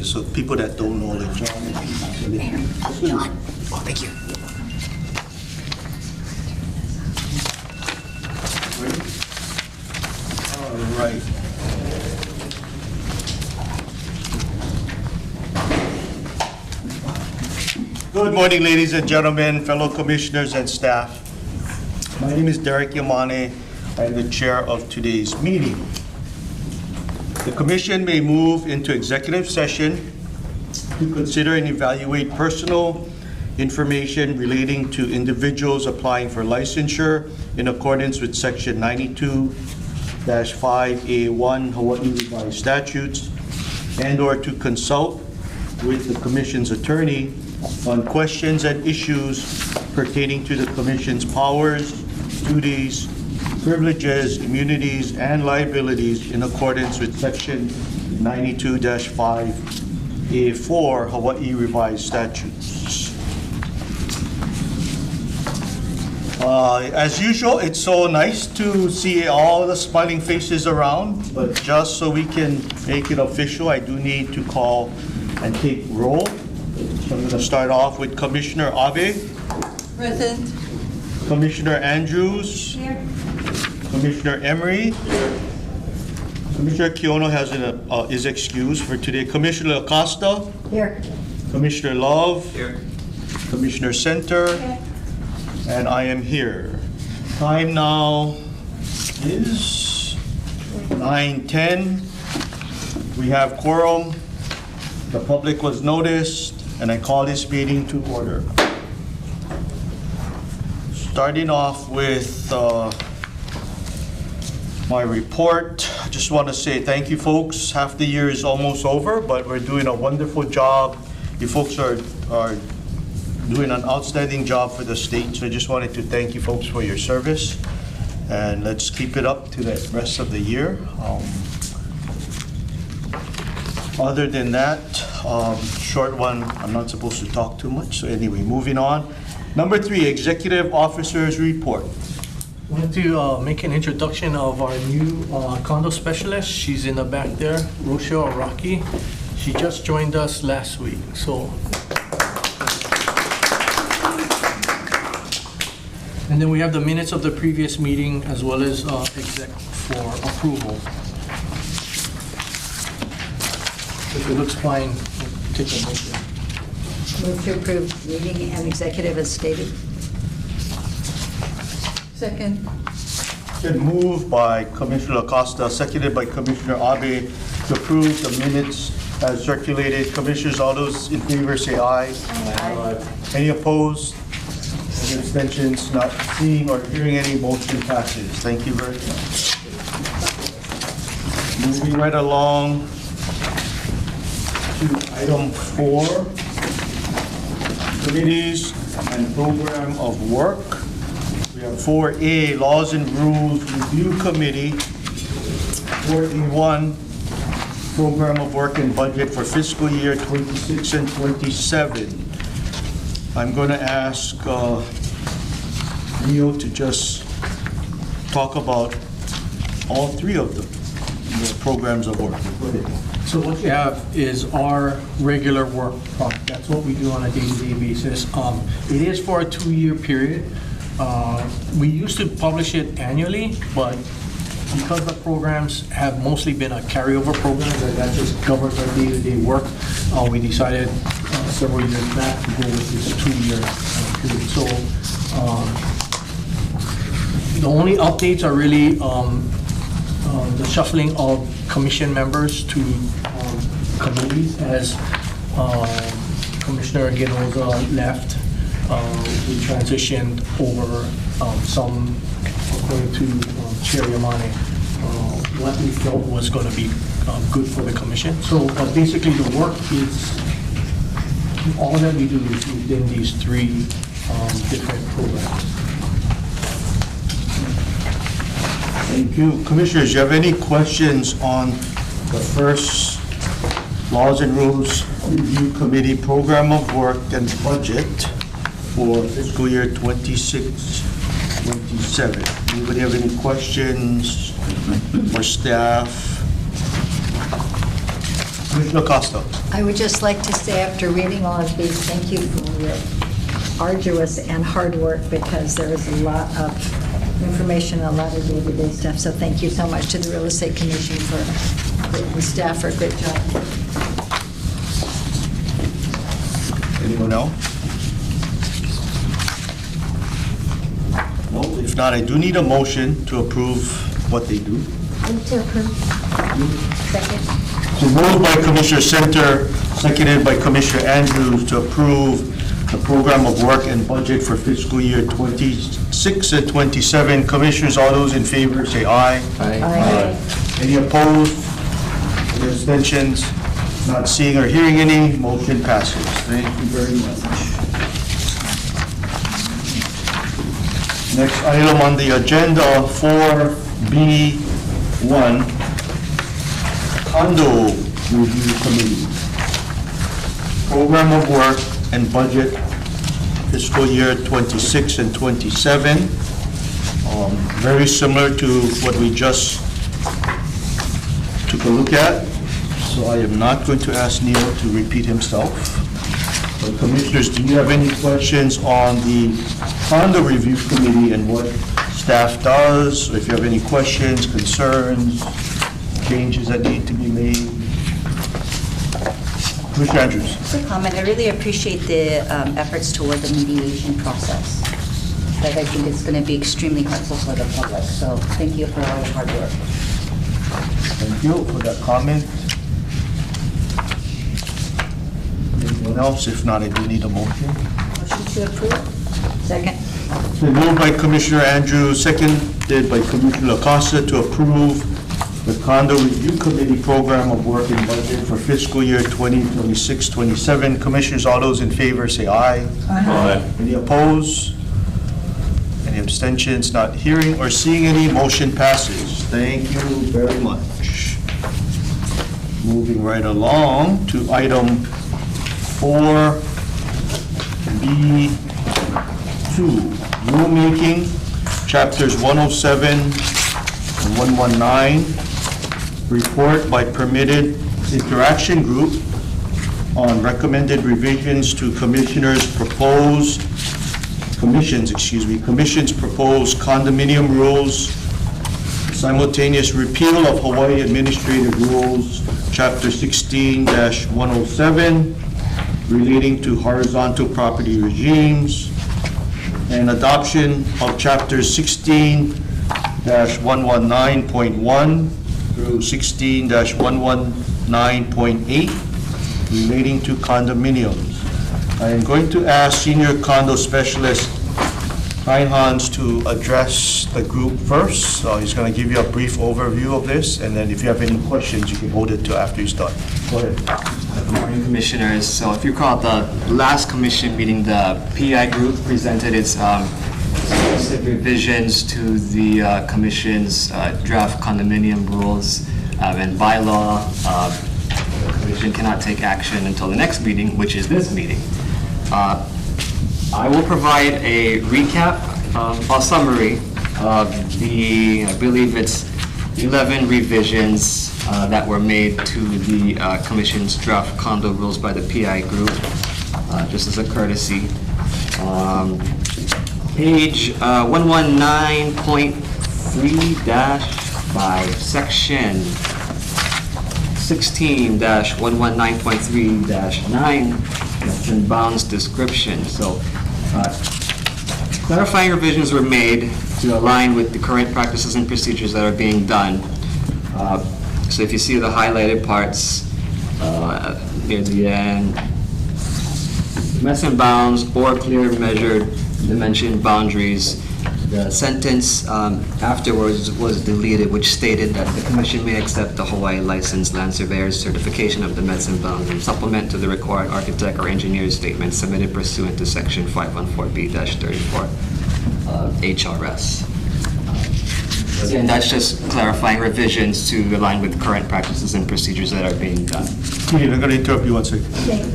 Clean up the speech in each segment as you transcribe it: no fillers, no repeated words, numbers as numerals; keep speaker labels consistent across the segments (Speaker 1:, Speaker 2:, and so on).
Speaker 1: is. So people that don't know, like John.
Speaker 2: John. Oh, thank you.
Speaker 1: All right. Good morning, ladies and gentlemen, fellow commissioners and staff. My name is Derek Yamane. I am the chair of today's meeting. The commission may move into executive session to consider and evaluate personal information relating to individuals applying for licensure in accordance with Section 92-5A1 Hawaii Revised Statutes, and/or to consult with the commission's attorney on questions and issues pertaining to the commission's powers, duties, privileges, immunities, and liabilities in accordance with Section 92-5A4 Hawaii Revised Statutes. As usual, it's so nice to see all the smiling faces around, but just so we can make it official, I do need to call and take roll. So I'm going to start off with Commissioner Abe.
Speaker 3: Present.
Speaker 1: Commissioner Andrews.
Speaker 3: Here.
Speaker 1: Commissioner Emery. Commissioner Kiono is excused for today. Commissioner Acosta.
Speaker 3: Here.
Speaker 1: Commissioner Love.
Speaker 2: Here.
Speaker 1: Commissioner Center.
Speaker 3: Here.
Speaker 1: And I am here. Time now is 9:10. We have quorum. The public was noticed, and I call this meeting to order. Starting off with my report, I just want to say thank you, folks. Half the year is almost over, but we're doing a wonderful job. You folks are doing an outstanding job for the state, so I just wanted to thank you folks for your service, and let's keep it up to the rest of the year. Other than that, short one, I'm not supposed to talk too much, so anyway, moving on. Number 3, Executive Officers Report.
Speaker 4: I wanted to make an introduction of our new condo specialist. She's in the back there, Rochelle Rocky. She just joined us last week, so. And then we have the minutes of the previous meeting as well as exec for approval. If it looks fine, we'll take a motion.
Speaker 3: Move to approve meeting and executive as stated. Second.
Speaker 1: Been moved by Commissioner Acosta, seconded by Commissioner Abe to approve the minutes as circulated. Commissioners, all those in favor say aye.
Speaker 3: Aye.
Speaker 1: Any opposed? Any abstentions? Not seeing or hearing any, motion passes. Thank you very much. Moving right along to item 4, committees and program of work. We have 4A, Laws and Rules Review Committee. 4A1, Program of Work and Budget for fiscal year 26 and 27. I'm going to ask Leo to just talk about all 3 of the programs of work.
Speaker 4: So what you have is our regular work product. That's what we do on a day-to-day basis. It is for a 2-year period. We used to publish it annually, but because the programs have mostly been a carryover program that just covers our day-to-day work, we decided several years back to go with this 2-year period. So the only updates are really the shuffling of commission members to committees as Commissioner Ginoza left. We transitioned over some, according to Chair Yamane, what we felt was going to be good for the commission. So basically the work is, all that we do is within these 3 different programs.
Speaker 1: Thank you. Commissioners, do you have any questions on the first Laws and Rules Review Committee Program of Work and Budget for fiscal year 26-27? Anybody have any questions for staff? Commissioner Costa.
Speaker 3: I would just like to say, after reading all of these, thank you for your arduous and hard work, because there is a lot of information, a lot of day-to-day stuff. So thank you so much to the Real Estate Commission and staff for a great job.
Speaker 1: Anyone else? No, if not, I do need a motion to approve what they do.
Speaker 3: Move to approve. Second.
Speaker 1: So moved by Commissioner Center, seconded by Commissioner Andrews to approve the program of work and budget for fiscal year 26 and 27. Commissioners, all those in favor, say aye.
Speaker 3: Aye.
Speaker 1: Any opposed? Any abstentions? Not seeing or hearing any, motion passes. Thank you very much. Next item on the agenda, 4B1, Condo Review Committee. Program of work and budget fiscal year 26 and 27. Very similar to what we just took a look at. So I am not going to ask Neil to repeat himself. But Commissioners, do you have any questions on the Condo Review Committee and what staff does? Or if you have any questions, concerns, changes that need to be made? Commissioner Andrews.
Speaker 2: Quick comment, I really appreciate the efforts toward the mediation process. Like, I think it's going to be extremely helpful for the public, so thank you for all your hard work.
Speaker 1: Thank you for that comment. Anyone else? If not, I do need a motion.
Speaker 3: Motion to approve. Second.
Speaker 1: Been moved by Commissioner Andrews, seconded by Commissioner Acosta to approve the Condo Review Committee Program of Work and Budget for fiscal year 2026-27. Commissioners, all those in favor say aye.
Speaker 3: Aye.
Speaker 1: Any opposed? Any abstentions? Not hearing or seeing any, motion passes. Thank you very much. Moving right along to item 4B2, rulemaking, chapters 107 and 119, report by permitted interaction group on recommended revisions to commission's proposed condominium rules, simultaneous repeal of Hawaii Administrative Rules, Chapter 16-107, relating to horizontal property regimes, and adoption of Chapters 16-119.1 through 16-119.8, relating to condominiums. I am going to ask Senior Condo Specialist Hans to address the group first. So he's going to give you a brief overview of this, and then if you have any questions, you can hold it till after he's done. Go ahead.
Speaker 5: Good morning, Commissioners. So if you recall, the last commission meeting, the PI group presented its specific revisions to the commission's draft condominium rules and bylaw. The commission cannot take action until the next meeting, which is this meeting. I will provide a recap, a summary of the, I believe it's 11 revisions that were made to the Commission's draft condo rules by the PI group, just as a courtesy. Page 119.3-5, section 16-119.3-9, that's in bounds description. So clarifying revisions were made to align with the current practices and procedures that are being done. So if you see the highlighted parts near the end, meets and bounds or clear measured dimension boundaries. The sentence afterwards was deleted, which stated that the Commission may accept the Hawaii licensed land surveyor's certification of the meets and bounds and supplement to the required architect or engineer's statement submitted pursuant to Section 514B-34 HRS. Again, that's just clarifying revisions to align with current practices and procedures that are being done.
Speaker 1: I'm going to interrupt you one second.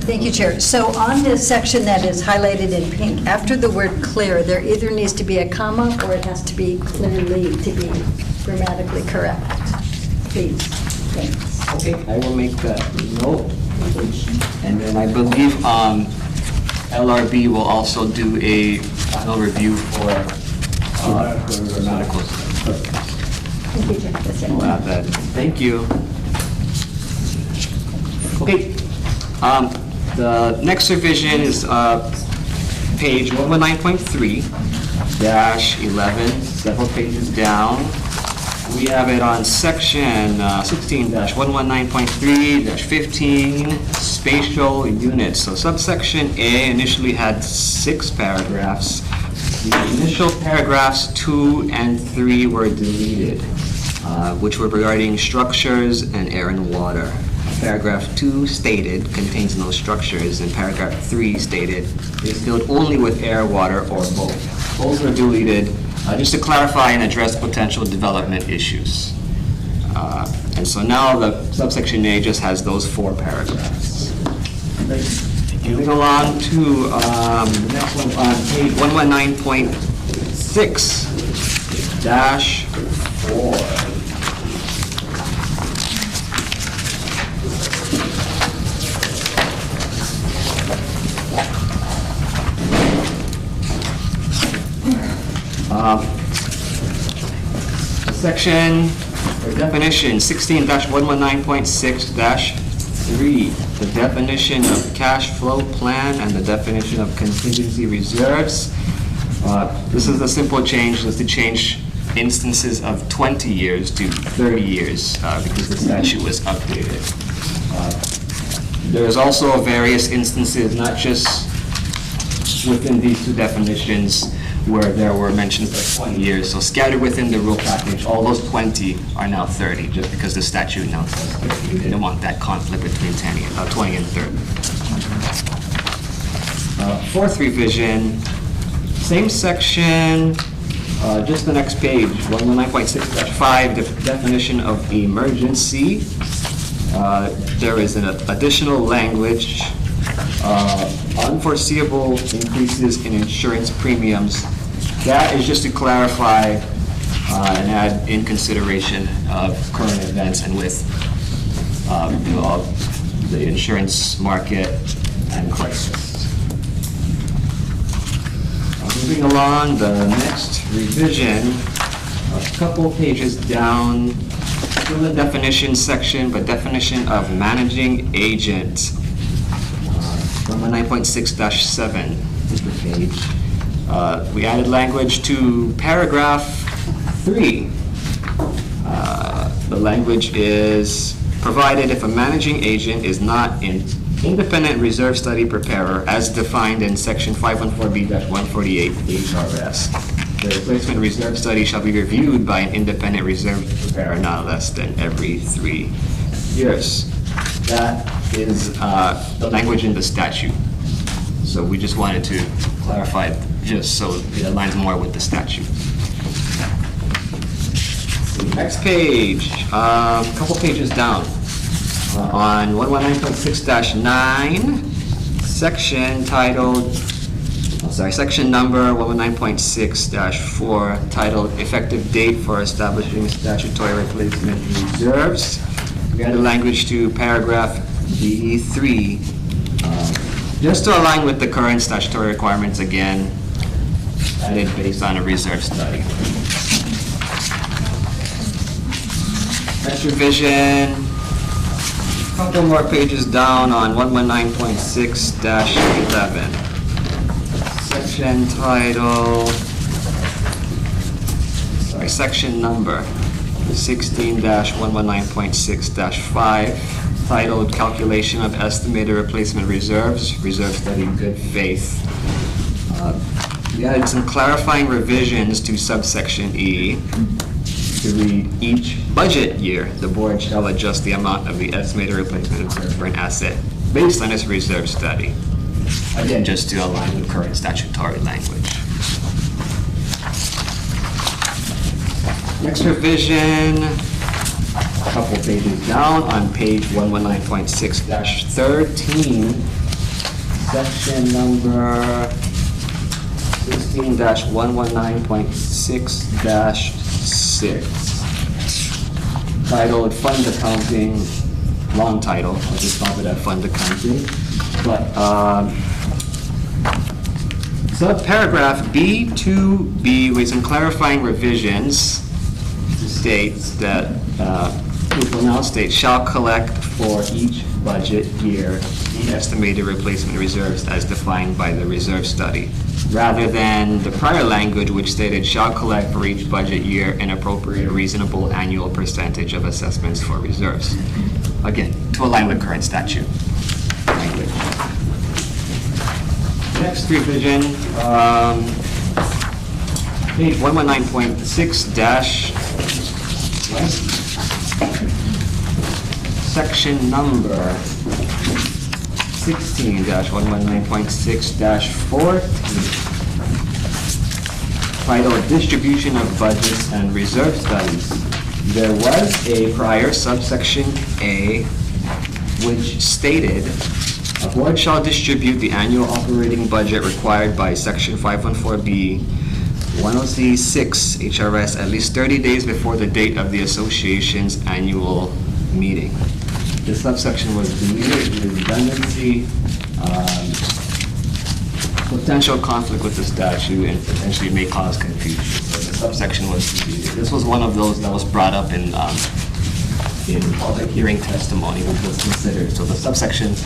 Speaker 3: Thank you, Chair. So on this section that is highlighted in pink, after the word clear, there either needs to be a comma or it has to be clearly to be grammatically correct. Please, thanks.
Speaker 5: Okay, I will make that note. And then I believe LRB will also do a final review for medical.
Speaker 3: Thank you, Jeff. That's it.
Speaker 5: We'll add that. Thank you. Okay, the next revision is page 119.3-11, several pages down. We have it on section 16-119.3-15, spatial units. So subsection A initially had 6 paragraphs. The initial paragraphs 2 and 3 were deleted, which were regarding structures and air and water. Paragraph 2 stated contains no structures, and paragraph 3 stated is filled only with air, water, or both. Both were deleted just to clarify and address potential development issues. And so now the subsection A just has those 4 paragraphs. Moving along to the next one on page 119.6-4. Section or definition 16-119.6-3, the definition of cash flow plan and the definition of contingency reserves. This is a simple change, just to change instances of 20 years to 30 years because the statute was updated. There is also various instances, not just within these 2 definitions, where there were mentions of 20 years. So scattered within the rule package, all those 20 are now 30, just because the statute now says 30. We didn't want that conflict between 20 and 30. Fourth revision, same section, just the next page, 119.6-5, the definition of emergency. There is an additional language, unforeseeable increases in insurance premiums. That is just to clarify and add in consideration of current events and with the insurance market and crisis. Moving along, the next revision, a couple pages down, still the definition section, but definition of managing agent. 119.6-7 is the page. We added language to paragraph 3. The language is provided if a managing agent is not an independent reserve study preparer as defined in section 514B-148 HRS. The replacement reserve study shall be reviewed by an independent reserve preparer not less than every 3 years. That is the language in the statute. So we just wanted to clarify just so it aligns more with the statute. Next page, a couple pages down. On 119.6-9, section number 119.6-4, titled Effective Date for Establishing Statutory Replacement Reserves. We added language to paragraph D3, just to align with the current statutory requirements, again, added based on a reserve study. Next revision, a couple more pages down on 119.6-11. Section title, section number 16-119.6-5, titled Calculation of Estimated Replacement Reserves, Reserve Study Good Faith. We added some clarifying revisions to subsection E to read, each budget year, the board shall adjust the amount of the estimated replacement reserve for an asset based on its reserve study. Again, just to align with current statutory language. Next revision, a couple pages down on page 119.6-13, section number 16-119.6-6, titled Fund Accounting, long title, I'll just stop it at fund accounting. But subparagraph B2B with some clarifying revisions states that, it will now state, shall collect for each budget year the estimated replacement reserves as defined by the reserve study, rather than the prior language which stated shall collect for each budget year an appropriate reasonable annual percentage of assessments for reserves. Again, to align with current statute language. Next revision, page 119.6 section number 16-119.6-14, titled Distribution of Budgets and Reserve Studies. There was a prior subsection A which stated, a board shall distribute the annual operating budget required by section 514B 10C6 HRS at least 30 days before the date of the association's annual meeting. This subsection was deleted due to redundancy, potential conflict with the statute, and potentially may cause confusion. So the subsection was deleted. This was one of those that was brought up in public hearing testimony, which was considered. So the subsection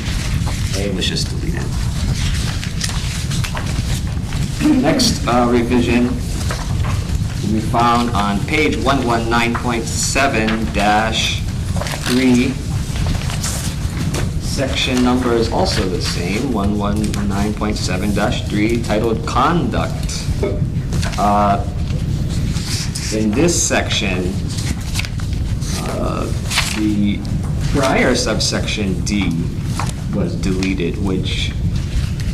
Speaker 5: A was just deleted. Next revision will be found on page 119.7-3. Section number is also the same, 119.7-3, titled Conduct. In this section, the prior subsection D was deleted, which,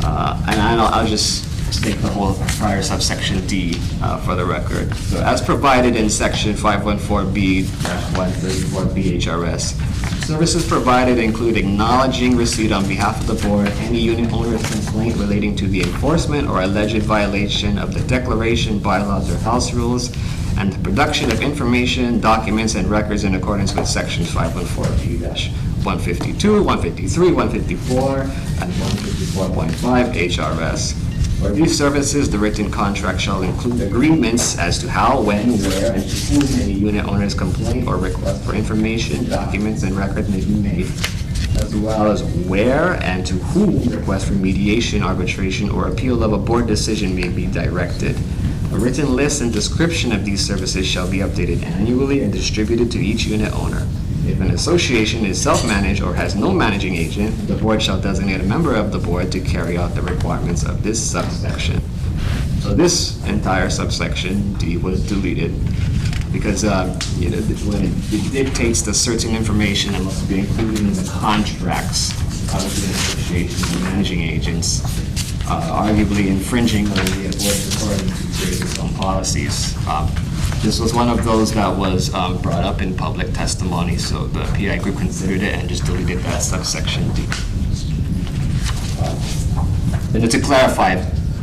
Speaker 5: and I'll just state the whole prior subsection D for the record. So as provided in section 514B-134 BHRS, services provided include acknowledging receipt on behalf of the board any unit owner's complaint relating to the enforcement or alleged violation of the declaration, bylaws, or house rules, and the production of information, documents, and records in accordance with sections 514B-152, 153, 154, and 154.5 HRS. For these services, the written contract shall include agreements as to how, when, where, and to whom any unit owner's complaint or request for information, documents, and records may be made, as well as where and to whom request for mediation, arbitration, or appeal of a board decision may be directed. A written list and description of these services shall be updated annually and distributed to each unit owner. If an association is self-managed or has no managing agent, the board shall designate a member of the board to carry out the requirements of this subsection. So this entire subsection D was deleted because when it dictates that certain information that must be included in the contracts of the association and managing agents, arguably infringing on the board's authority to create its own policies. This was one of those that was brought up in public testimony, so the PI group considered it and just deleted that subsection D. And to clarify,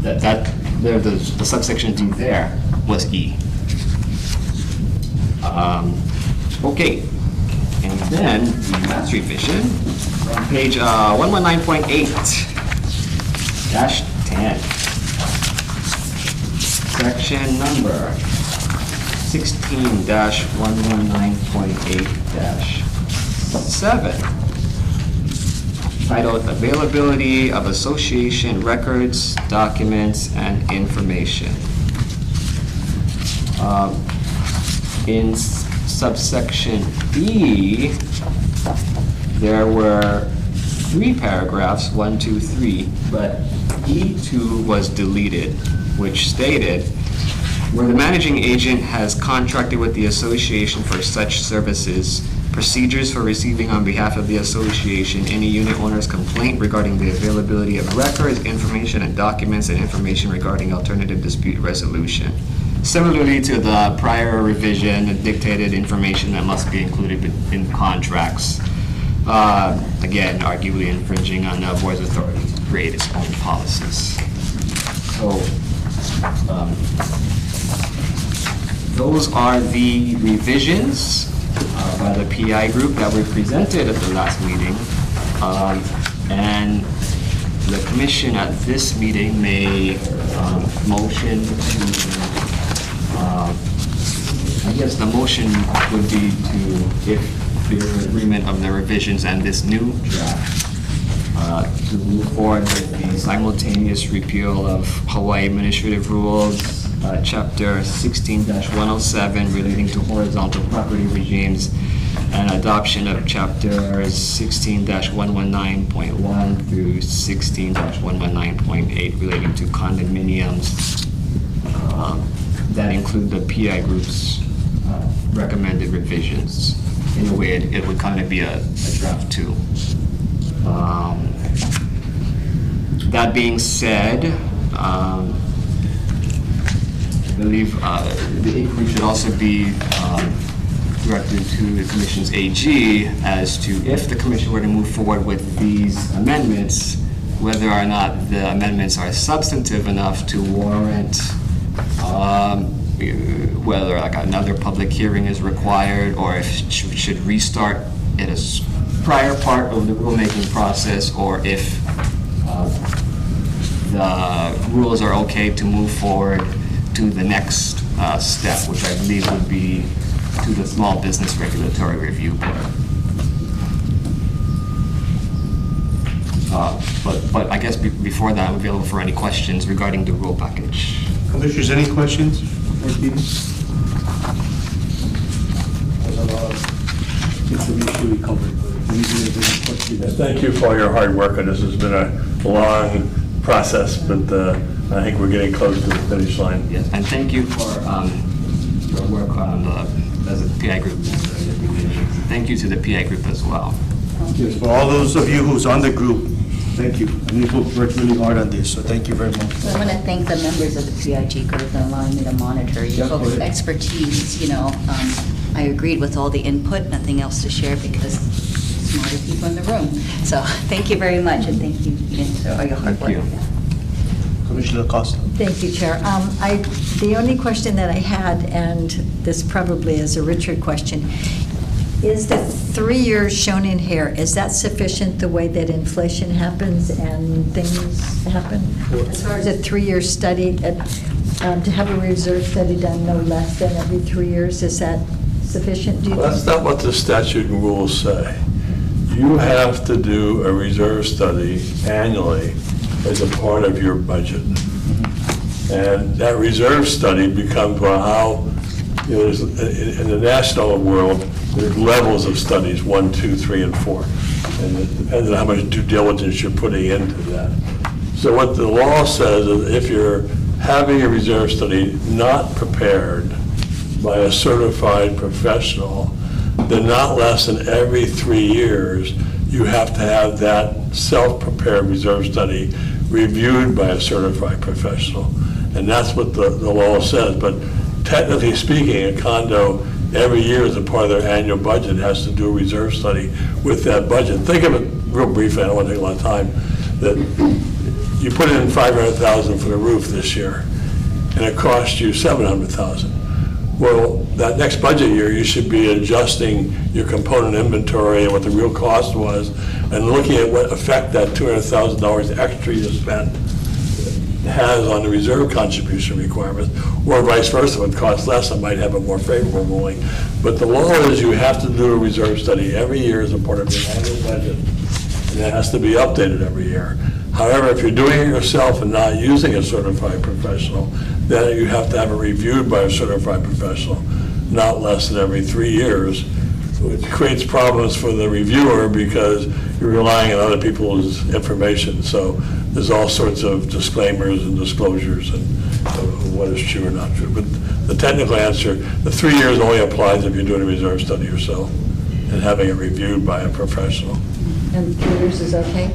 Speaker 5: the subsection D there was E. Okay, and then the last revision on page 119.8-10, section number 16-119.8-7, titled Availability of Association Records, Documents, and Information. In subsection E, there were 3 paragraphs, 1, 2, 3, but E2 was deleted, which stated, where the managing agent has contracted with the association for such services, procedures for receiving on behalf of the association any unit owner's complaint regarding the availability of records, information, and documents, and information regarding alternative dispute resolution. Similarly to the prior revision, it dictated information that must be included in contracts. Again, arguably infringing on the board's authority to create its own policies. So, those are the revisions by the PI group that were presented at the last meeting. And the commission at this meeting may motion to, I guess the motion would be to, if there's an agreement of the revisions and this new draft, to move forward with the simultaneous repeal of Hawaii Administrative Rules, Chapter 16-107 relating to horizontal property regimes, and adoption of Chapters 16-119.1 through 16-119.8 relating to condominiums that include the PI group's recommended revisions. In a way, it would kind of be a draft two. That being said, I believe the inquiry should also be directed to the Commission's AG as to if the Commission were to move forward with these amendments, whether or not the amendments are substantive enough to warrant whether like another public hearing is required, or if we should restart it as prior part of the rulemaking process, or if the rules are okay to move forward to the next step, which I believe would be to the Small Business Regulatory Review Board. But I guess before that, I'm available for any questions regarding the rule package.
Speaker 1: Commissioners, any questions for Peter? There's a lot of information we covered.
Speaker 6: Thank you for all your hard work on this. It's been a long process, but I think we're getting close to the finish line.
Speaker 5: Yes, and thank you for your work on as a PI group. Thank you to the PI group as well.
Speaker 1: Yes, for all those of you who's on the group, thank you. And you folks worked really hard on this, so thank you very much.
Speaker 2: I want to thank the members of the PIG group for allowing me to monitor your folks' expertise. I agreed with all the input, nothing else to share because smarter people in the room. So thank you very much, and thank you again for all your hard work.
Speaker 5: Thank you.
Speaker 1: Commissioner Acosta.
Speaker 3: Thank you, Chair. The only question that I had, and this probably is a Richard question, is the 3 years shown in here, is that sufficient the way that inflation happens and things happen? As far as a 3-year study, to have a reserve study done no less than every 3 years, is that sufficient, do you
Speaker 6: Well, that's
Speaker 3: think?
Speaker 6: not what the statute and rules say. You have to do a reserve study annually as a part of your budget. And that reserve study becomes, well, how, in the national world, there's levels of studies, 1, 2, 3, and 4. And it depends on how much due diligence you're putting into that. So what the law says is if you're having a reserve study not prepared by a certified professional, then not less than every 3 years, you have to have that self-prepared reserve study reviewed by a certified professional. And that's what the law says. But technically speaking, a condo every year as a part of their annual budget has to do a reserve study with that budget. Think of it real briefly, I don't want to take a lot of time, that you put in $500,000 for the roof this year, and it cost you $700,000. Well, that next budget year, you should be adjusting your component inventory and what the real cost was, and looking at what effect that $200,000 extra you spent has on the reserve contribution requirements, or vice versa, if it costs less, it might have a more favorable ruling. But the law is you have to do a reserve study every year as a part of your annual budget, and it has to be updated every year. However, if you're doing it yourself and not using a certified professional, then you have to have it reviewed by a certified professional, not less than every 3 years, which creates problems for the reviewer because you're relying on other people's information. So there's all sorts of disclaimers and disclosures and what is true or not true. But the technical answer, the 3 years only applies if you're doing a reserve study yourself and having it reviewed by a professional.
Speaker 3: And 3 years is okay?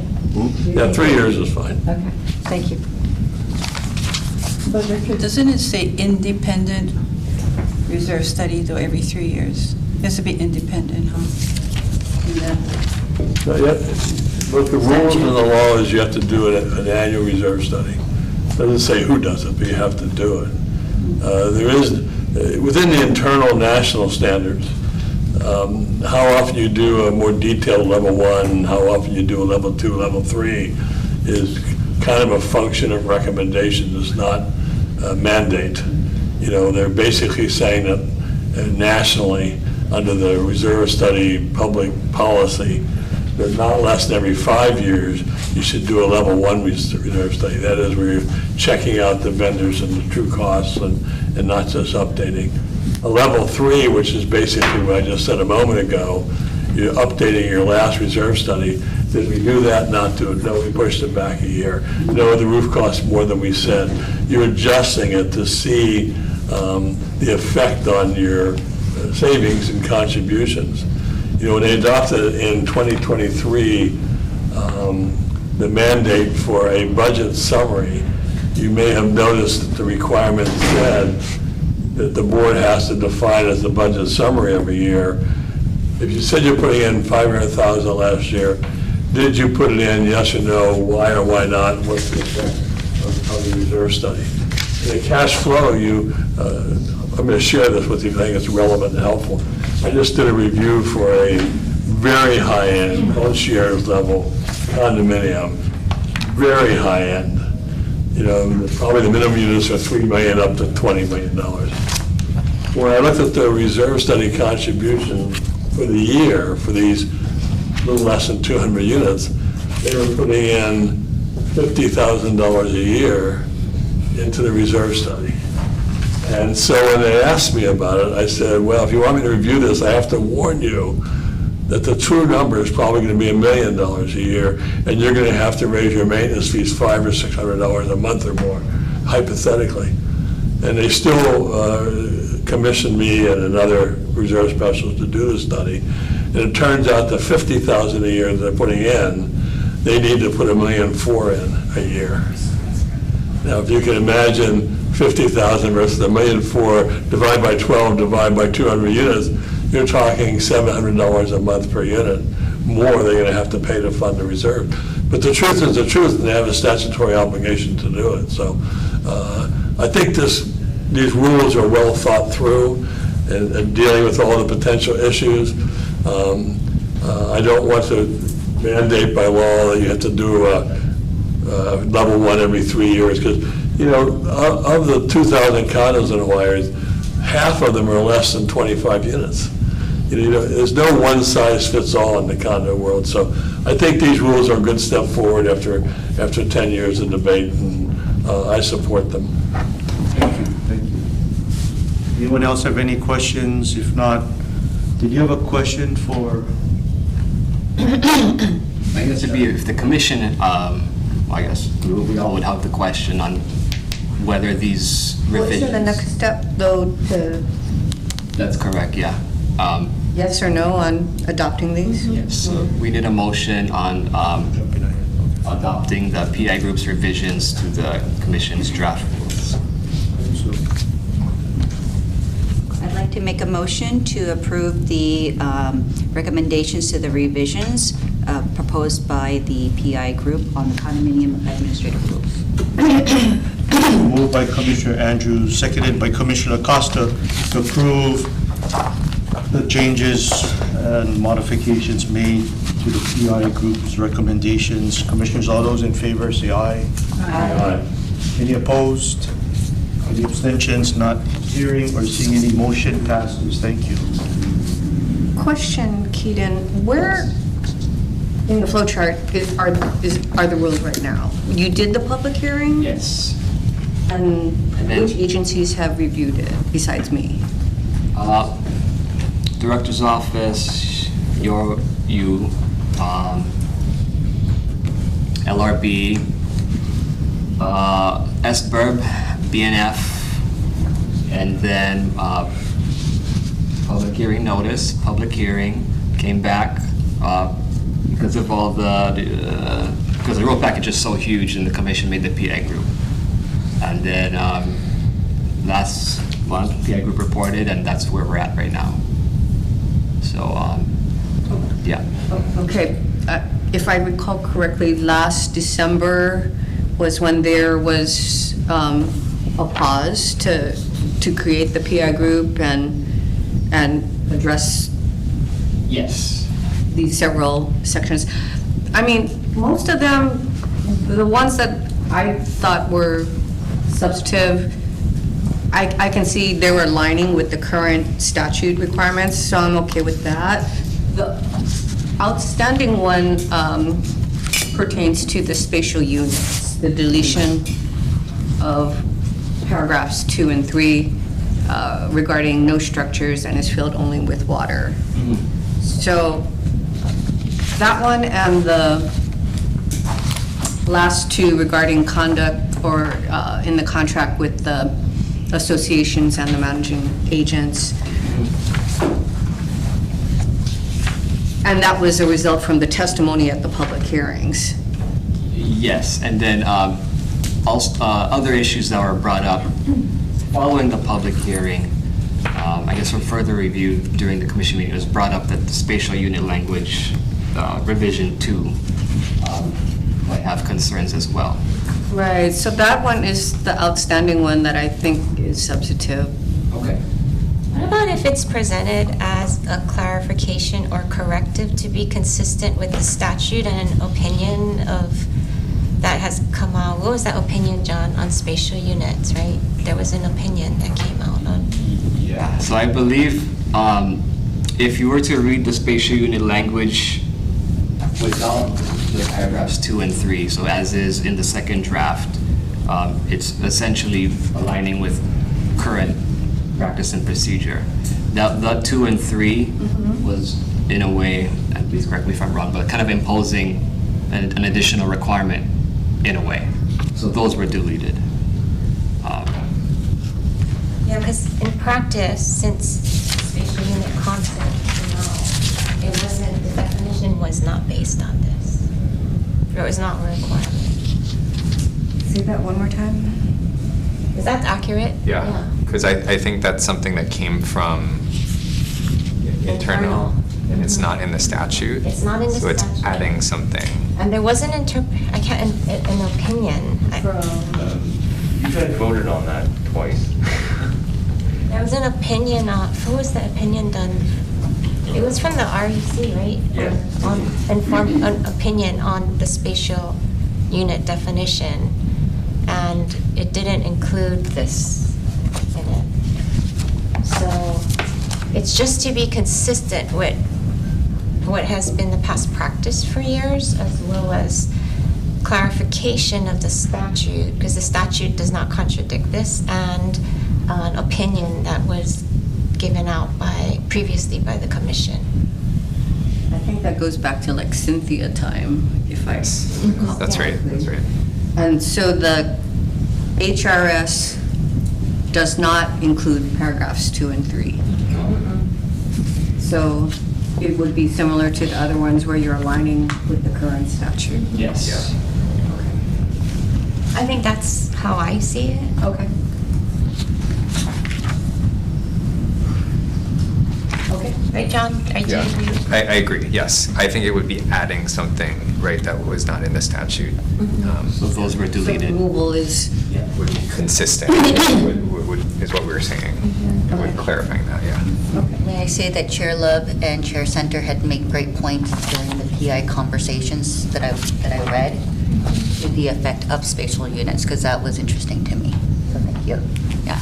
Speaker 6: Yeah, 3 years is fine.
Speaker 3: Okay, thank you. But Richard,
Speaker 7: Doesn't it say independent reserve study though every 3 years? It has to be independent, huh?
Speaker 6: But the rules in the law is you have to do an annual reserve study. It doesn't say who does it, but you have to do it. There is, within the internal national standards, how often you do a more detailed level 1, how often you do a level 2, level 3 is kind of a function of recommendation, it's not a mandate. You know, they're basically saying that nationally, under the reserve study public policy, that not less than every 5 years, you should do a level 1 reserve study. That is where you're checking out the vendors and the true costs and not just updating. A level 3, which is basically what I just said a moment ago, you're updating your last reserve study. Did we do that? Not do it? No, we pushed it back a year. No, the roof costs more than we said. You're adjusting it to see the effect on your savings and contributions. You know, when they adopted in 2023 the mandate for a budget summary, you may have noticed that the requirement said that the board has to define as the budget summary every year. If you said you're putting in $500,000 last year, did you put it in, yes or no, why or why not, and what's the effect of the reserve study? The cash flow, I'm going to share this with you because I think it's relevant and helpful. I just did a review for a very high-end, concierge level condominium, very high-end. You know, probably the minimum units are $3 million up to $20 million. When I looked at the reserve study contribution for the year for these little less than 200 units, they were putting in $50,000 a year into the reserve study. And so when they asked me about it, I said, well, if you want me to review this, I have to warn you that the true number is probably going to be $1 million a year, and you're going to have to raise your maintenance fees $500 or $600 a month or more, hypothetically. And they still commissioned me and another reserve specialist to do the study. And it turns out the $50,000 a year that they're putting in, they need to put $1.4 million in a year. Now, if you can imagine 50,000 versus $1.4 million, divide by 12, divide by 200 units, you're talking $700 a month per unit more they're going to have to pay to fund the reserve. But the truth is the truth, and they have a statutory obligation to do it. So I think these rules are well thought through and dealing with all the potential issues. I don't want to mandate by law that you have to do level 1 every 3 years, because, you know, of the 2,000 condos in Hawaii, half of them are less than 25 units. You know, there's no one size fits all in the condo world. So I think these rules are a good step forward after 10 years of debate, and I support them.
Speaker 1: Thank you, thank you. Anyone else have any questions? If not, did you have a question for?
Speaker 5: I guess it'd be if the commission, I guess we all would have the question on whether these revisions.
Speaker 8: Isn't the next step, though, to
Speaker 5: That's correct, yeah.
Speaker 8: yes or no on adopting these?
Speaker 5: Yes, so we did a motion on adopting the PI group's revisions to the commission's draft rules.
Speaker 2: I'd like to make a motion to approve the recommendations to the revisions proposed by the PI group on the condominium administrative rules.
Speaker 1: Moved by Commissioner Andrews, seconded by Commissioner Acosta to approve the changes and modifications made to the PI group's recommendations. Commissioners, all those in favor, say aye.
Speaker 6: Aye.
Speaker 1: Any opposed? Any abstentions? Not hearing or seeing any motion passes. Thank you.
Speaker 8: Question, Keaton, where in the flow chart are the rules right now? You did the public hearing?
Speaker 5: Yes.
Speaker 8: And
Speaker 5: then-
Speaker 8: which agencies have reviewed it besides me?
Speaker 5: Director's office, you, LRB, SBURB, BNF, and then public hearing notice, public hearing, came back because of all because the road package is so huge and the commission made the PI group. And then last month, PI group reported, and that's where we're at right now. So, yeah.
Speaker 8: Okay, if I recall correctly, last December was when there was a pause to create the PI group and address
Speaker 5: Yes.
Speaker 8: these several sections. I mean, most of them, the ones that I thought were substantive, I can see they were aligning with the current statute requirements, so I'm okay with that. The outstanding one pertains to the spatial units, the deletion of paragraphs 2 and 3 regarding no structures and is filled only with water. So that one and the last two regarding conduct or in the contract with the associations and the managing agents. And that was a result from the testimony at the public hearings.
Speaker 5: Yes, and then also other issues that were brought up following the public hearing, I guess for further review during the commission meeting, it was brought up that the spatial unit language revision 2 might have concerns as well.
Speaker 8: Right, so that one is the outstanding one that I think is substantive.
Speaker 5: Okay.
Speaker 9: What about if it's presented as a clarification or corrective to be consistent with the statute and an opinion of, that has come out? What was that opinion, John, on spatial units, right? There was an opinion that came out on.
Speaker 5: Yeah, so I believe if you were to read the spatial unit language without the paragraphs 2 and 3, so as is in the second draft, it's essentially aligning with current practice and procedure. That 2 and 3 was, in a way, and please correct me if I'm wrong, but kind of imposing an additional requirement in a way. So those were deleted.
Speaker 9: Yeah, because in practice, since spatial unit concept, it wasn't, the definition was not based on this. Or it was not a requirement.
Speaker 8: Say that one more time?
Speaker 9: Is that accurate?
Speaker 10: Yeah, because I think that's something that came from internal, and it's not in the statute.
Speaker 9: It's not in the
Speaker 10: So it's
Speaker 9: statute.
Speaker 10: adding something.
Speaker 9: And there was an an opinion.
Speaker 11: You guys voted on that twice.
Speaker 9: There was an opinion on, who was the opinion done? It was from the REC, right?
Speaker 11: Yeah.
Speaker 9: On informed an opinion on the spatial unit definition, and it didn't include this in it. So it's just to be consistent with what has been the past practice for years, as well as clarification of the statute, because the statute does not contradict this, and an opinion that was given out previously by the commission.
Speaker 8: I think that goes back to like Cynthia time, if I recall.
Speaker 10: That's right, that's right.
Speaker 8: And so the HRS does not include paragraphs 2 and 3. So it would be similar to the other ones where you're aligning with the current statute.
Speaker 5: Yes.
Speaker 9: I think that's how I see it.
Speaker 8: Okay. Okay.
Speaker 9: Right, John? Do you
Speaker 10: Yeah,
Speaker 9: agree?
Speaker 10: I agree, yes. I think it would be adding something, right, that was not in the statute.
Speaker 5: So those were
Speaker 8: So
Speaker 5: deleted.
Speaker 8: removal is,
Speaker 10: Would be consistent, is what we were saying. It would clarifying that, yeah.
Speaker 2: May I say that Chair Love and Chair Center had made great points during the PI conversations that I read with the effect of spatial units, because that was interesting to me. So thank you. Yeah.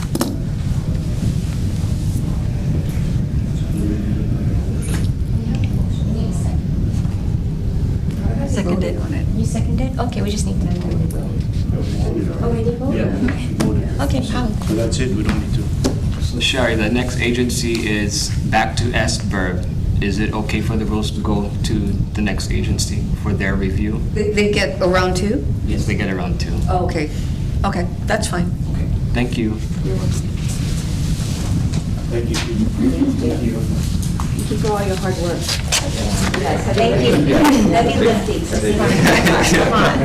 Speaker 3: Seconded on it.
Speaker 9: You seconded? Okay, we just need to. Oh, we did vote?
Speaker 1: Yeah.
Speaker 9: Okay, how?
Speaker 1: So that's it, we don't need to.
Speaker 5: So Sherry, the next agency is back to SBIRB. Is it okay for the rules to go to the next agency for their review?
Speaker 8: they get around 2?
Speaker 5: Yes, they get around 2.
Speaker 8: Oh, okay. Okay, that's fine.
Speaker 5: Okay, thank you.
Speaker 1: Thank you.
Speaker 2: Thank you for all your hard work. Thank you. Heavy lifting. Come on.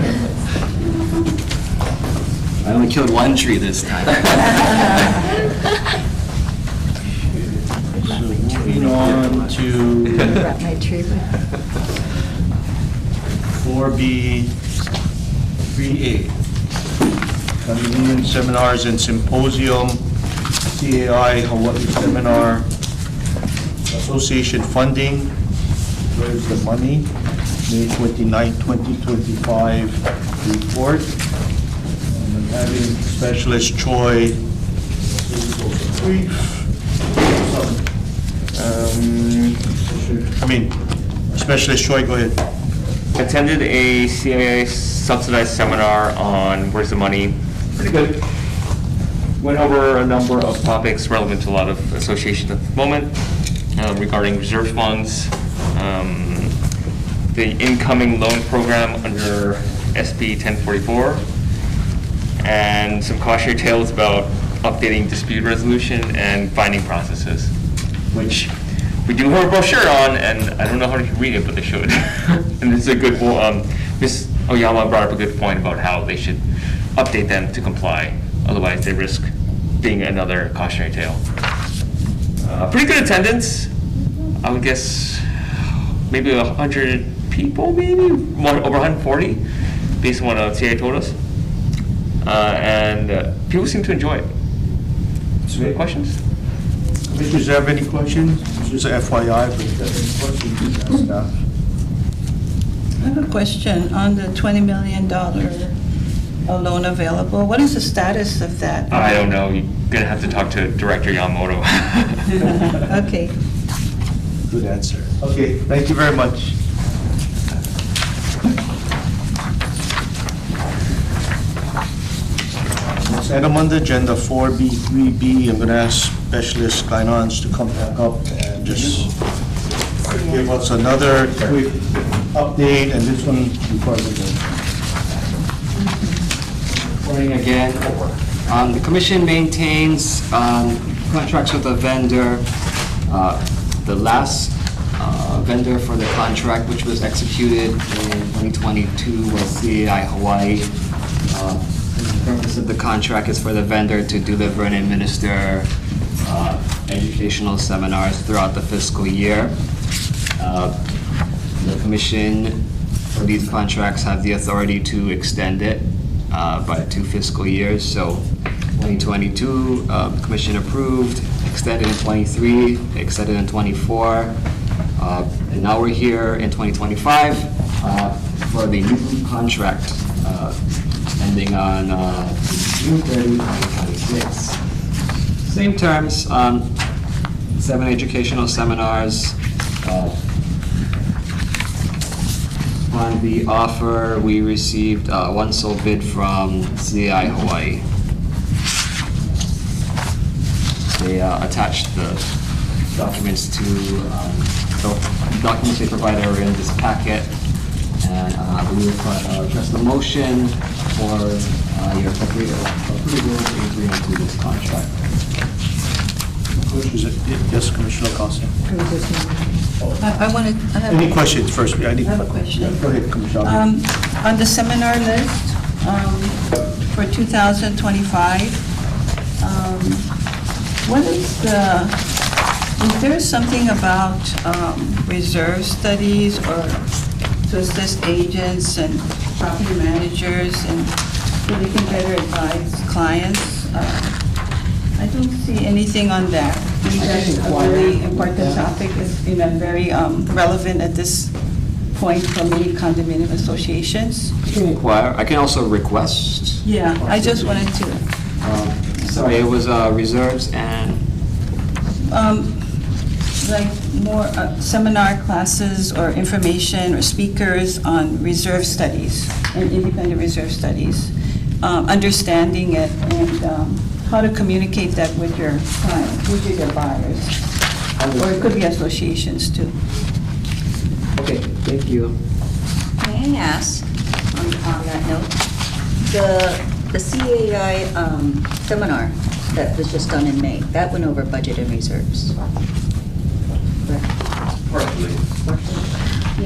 Speaker 5: I only killed one tree this time.
Speaker 1: So moving on to
Speaker 3: Brought my tree with
Speaker 1: 4B, 3A. Convening seminars and symposium, CAI Hawaii Seminar, Association funding, Where's the Money, May 29, 2025 report. And I'm having Specialist Choi brief. Specialist Choi, go ahead.
Speaker 11: Attended a CIA subsidized seminar on Where's the Money. Pretty good. Went over a number of topics relevant to a lot of associations at the moment regarding reserve funds, the incoming loan program under SB 1044, and some cautionary tales about updating dispute resolution and finding processes, which we do have a brochure on, and I don't know how to read it, but they should. And this is a good, Ms. Oyama brought up a good point about how they should update them to comply, otherwise they risk being another cautionary tale. Pretty good attendance, I would guess maybe 100 people, maybe over 140, based on what CIA told us. And people seem to enjoy it. So any questions?
Speaker 1: Commissioners, do you have any questions? Just a FYI, but if you have any questions, please ask staff.
Speaker 7: I have a question on the $20 million loan available. What is the status of that?
Speaker 11: I don't know, you're gonna have to talk to Director Yamamoto.
Speaker 7: Okay.
Speaker 1: Good answer. Okay, thank you very much. Next item on the agenda, 4B, 3B, I'm going to ask Specialist Guinans to come back up and just give us another quick update, and this one before we go.
Speaker 5: Morning again. The commission maintains contracts with the vendor. The last vendor for the contract, which was executed in 2022, was CAI Hawaii. The purpose of the contract is for the vendor to deliver and administer educational seminars throughout the fiscal year. The commission for these contracts have the authority to extend it by 2 fiscal years. So 2022, the commission approved, extended in 23, extended in 24, and now we're here in 2025 for the new contract ending on June 30, 2026. Same terms, 7 educational seminars. On the offer, we received one sole bid from CAI Hawaii. They attached the documents to the documents they provided are in this packet, and we request the motion for your approval to agree to this contract.
Speaker 1: Yes, Commissioner Acosta. Any questions first?
Speaker 7: I have a question.
Speaker 1: Go ahead, Commissioner.
Speaker 7: On the seminar list for 2025, what is there something about reserve studies or to assist agents and property managers and so they can better advise clients? I don't see anything on that. That's a really important topic, is very relevant at this point for many condominium associations.
Speaker 5: You can inquire. I can also request.
Speaker 7: Yeah, I just wanted to.
Speaker 5: Sorry, it was reserves and?
Speaker 7: Like more seminar classes or information or speakers on reserve studies and independent reserve studies, understanding it and how to communicate that with your clients, usually their buyers, or it could be associations too.
Speaker 5: Okay, thank you.
Speaker 2: May I ask, on that note, the CAI seminar that was just done in May, that went over budget and reserves?
Speaker 11: Partially.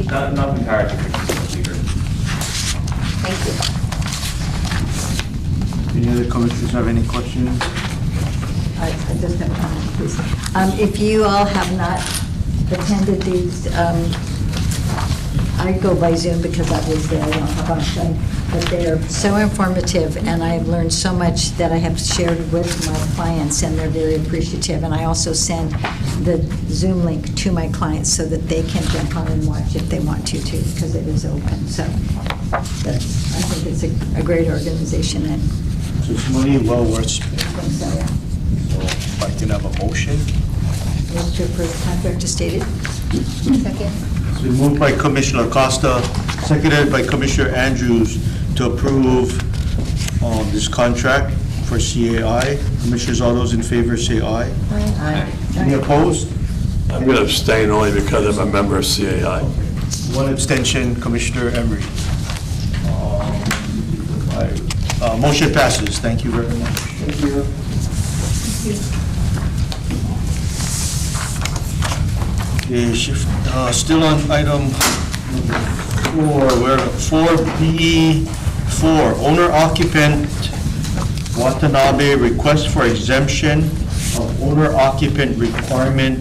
Speaker 11: Not entirely.
Speaker 2: Thank you.
Speaker 1: Any other commissioners have any questions?
Speaker 3: I just have a comment, please. If you all have not attended these I go by Zoom because I was there, I don't know about them, but they're so informative, and I've learned so much that I have shared with my clients, and they're very appreciative. And I also send the Zoom link to my clients so that they can jump on and watch if they want to too, because it is open. So I think it's a great organization, and
Speaker 1: So it's money well worth spending.
Speaker 3: I think so, yeah.
Speaker 1: So if I can have a motion.
Speaker 3: Move to approve the contract as stated. Second.
Speaker 1: It's been moved by Commissioner Acosta, seconded by Commissioner Andrews to approve this contract for CAI. Commissioners, all those in favor say aye.
Speaker 3: Aye.
Speaker 1: Any opposed?
Speaker 6: I'm going to abstain only because I'm a member of CAI.
Speaker 1: One abstention, Commissioner Emery. Motion passes. Thank you very much. Thank you. Still on item number 4, we're at 4B4, owner occupant Watanabe request for exemption of owner occupant requirement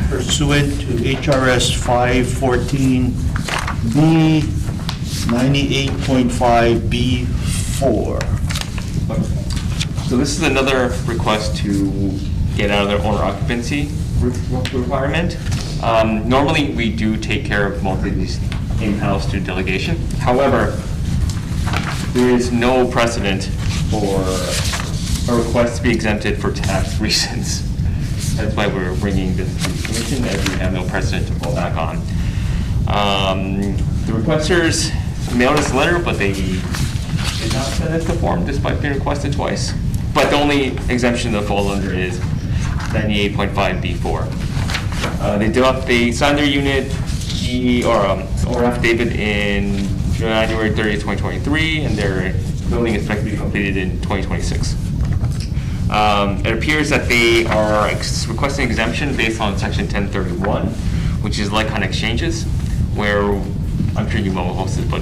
Speaker 1: pursuant to HRS 514B 98.5B4.
Speaker 11: So this is another request to get out of their owner occupancy requirement. Normally, we do take care of most of these in-house through delegation. However, there is no precedent for a request to be exempted for tax reasons. That's why we're bringing this to the commission, as we have no precedent to fall back on. The requesters mailed us a letter, but they did not send us the form despite being requested twice. But the only exemption they'll fall under is 98.5B4. They signed their unit or affidavit in January 30th, 2023, and their building is expected to be completed in 2026. It appears that they are requesting exemption based on Section 1031, which is like-kind exchanges, where I'm sure you will host it, but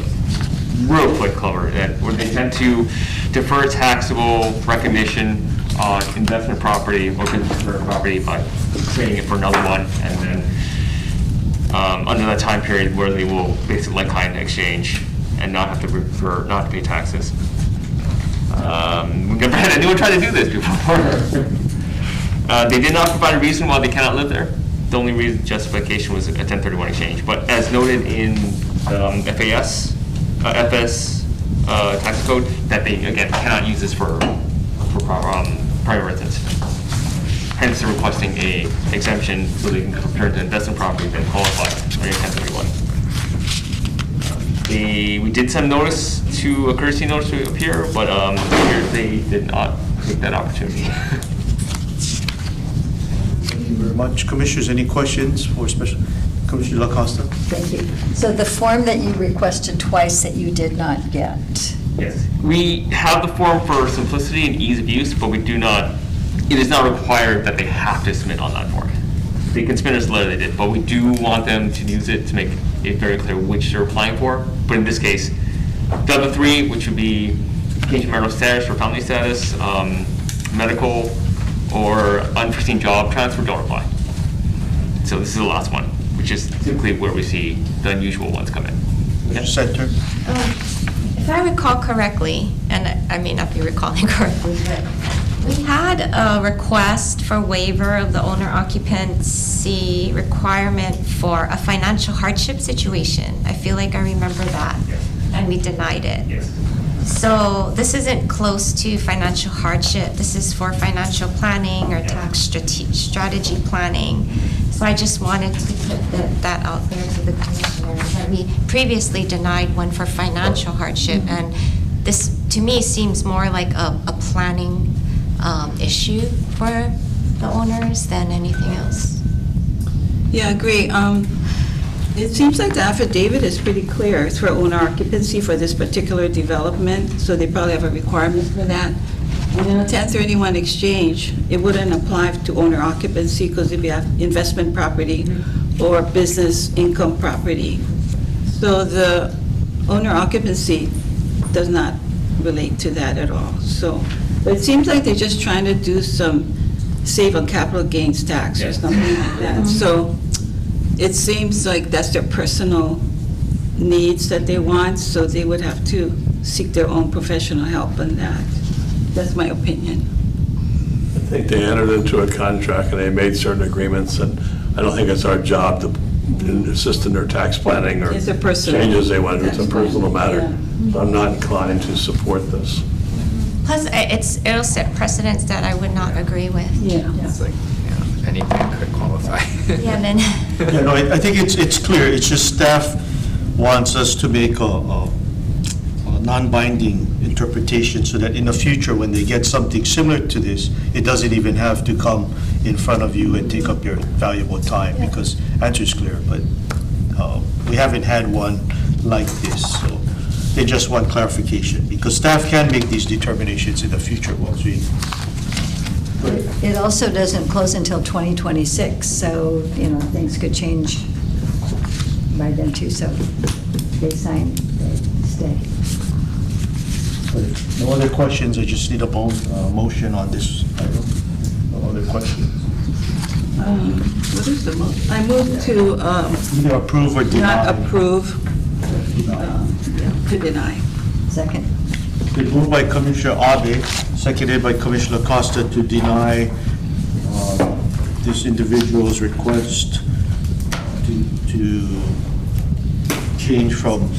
Speaker 11: real quick cover that where they tend to defer taxable recognition on investment property or business property by trading it for another one, and then under that time period where they will basically like-kind exchange and not have to not to pay taxes. We've never had anyone try to do this before. They did not provide a reason why they cannot live there. The only reason justification was a 1031 exchange. But as noted in FS tax code, that they again cannot use this for private residence. Hence, they're requesting a exemption so they can compare it to investment property that qualify under 1031. We did send notice to a courtesy notice to appear, but they did not take that opportunity.
Speaker 1: Thank you very much. Commissioners, any questions for Special Commissioner LaCosta?
Speaker 3: Thank you. So the form that you requested twice that you did not get?
Speaker 11: Yes. We have the form for simplicity and ease of use, but we do not, it is not required that they have to submit on that form. They can submit us a letter, they did, but we do want them to use it to make it very clear which they're applying for. But in this case, the other three, which would be change of marital status or family status, medical, or unforeseen job transfer, don't apply. So this is the last one, which is typically where we see the unusual ones come in.
Speaker 1: Yes, Senator.
Speaker 9: If I recall correctly, and I may not be recalling correctly, but we had a request for waiver of the owner occupancy requirement for a financial hardship situation. I feel like I remember that, and we denied it.
Speaker 11: Yes.
Speaker 9: So this isn't close to financial hardship. This is for financial planning or tax strategy planning. So I just wanted to put that out there to the commissioners, that we previously denied one for financial hardship, and this, to me, seems more like a planning issue for the owners than anything else.
Speaker 7: Yeah, I agree. It seems like the affidavit is pretty clear. It's for owner occupancy for this particular development, so they probably have a requirement for that. And in a 1031 exchange, it wouldn't apply to owner occupancy because it'd be investment property or business income property. So the owner occupancy does not relate to that at all. So, but it seems like they're just trying to do save on capital gains tax or something like that. So it seems like that's their personal needs that they want, so they would have to seek their own professional help on that. That's my opinion.
Speaker 6: I think they entered into a contract and they made certain agreements, and I don't think it's our job to assist in their tax planning or
Speaker 7: It's a personal-
Speaker 6: changes they want to do. It's a
Speaker 7: tax
Speaker 6: personal
Speaker 7: planning,
Speaker 6: matter. So I'm not inclined to support this.
Speaker 9: Plus, it'll set precedents that I would not agree with.
Speaker 7: Yeah.
Speaker 10: It's like, anything could qualify.
Speaker 9: Yeah, then,
Speaker 1: Yeah, no, I think it's clear. It's just staff wants us to make a non-binding interpretation so that in the future, when they get something similar to this, it doesn't even have to come in front of you and take up your valuable time, because answer is clear, but we haven't had one like this, so they just want clarification, because staff can make these determinations in the future once we.
Speaker 3: It also doesn't close until 2026, so, things could change by then too, so they sign, they stay.
Speaker 1: No other questions, I just need a motion on this item. No other questions?
Speaker 7: What is the I move to
Speaker 1: Either approve or deny.
Speaker 7: not approve, to deny.
Speaker 3: Second.
Speaker 1: Been moved by Commissioner Abe, seconded by Commissioner Costa to deny this individual's request to change from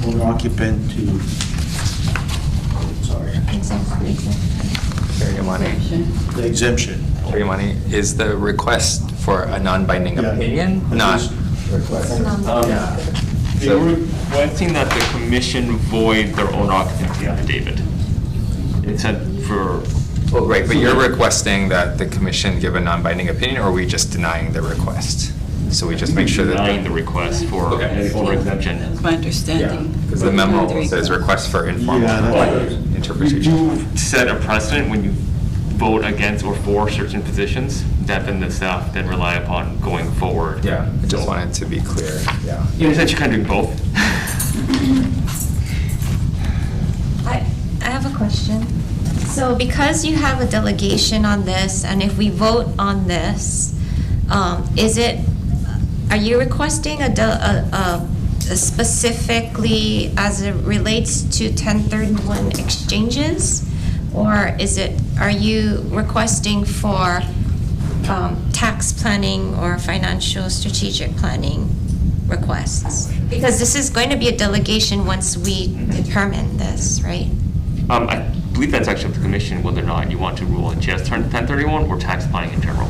Speaker 1: owner occupant to, sorry,
Speaker 10: Chair Yamane,
Speaker 1: the exemption.
Speaker 10: Chair Yamane, is the request for a non-binding
Speaker 1: Yeah.
Speaker 10: opinion? Not.
Speaker 11: They were requesting that the commission void their own occupancy affidavit. It said for,
Speaker 10: Well, right, but you're requesting that the commission give a non-binding opinion, or are we just denying the request? So we just make sure that.
Speaker 11: denying the request for
Speaker 10: Okay.
Speaker 11: owner exemption.
Speaker 7: That's my understanding.
Speaker 10: Because the memo says request for informal
Speaker 1: Yeah, that's right.
Speaker 10: interpretation.
Speaker 11: You set a precedent when you vote against or for certain positions, that then the staff then rely upon going forward.
Speaker 10: Yeah, I just wanted to be clear, yeah.
Speaker 11: You essentially kind of doing both.
Speaker 9: I have a question. So because you have a delegation on this, and if we vote on this, are you requesting specifically as it relates to 1031 exchanges? Or are you requesting for tax planning or financial strategic planning requests? Because this is going to be a delegation once we determine this, right?
Speaker 11: I believe that's actually up to the commission whether or not you want to rule in just 1031 or tax planning in general.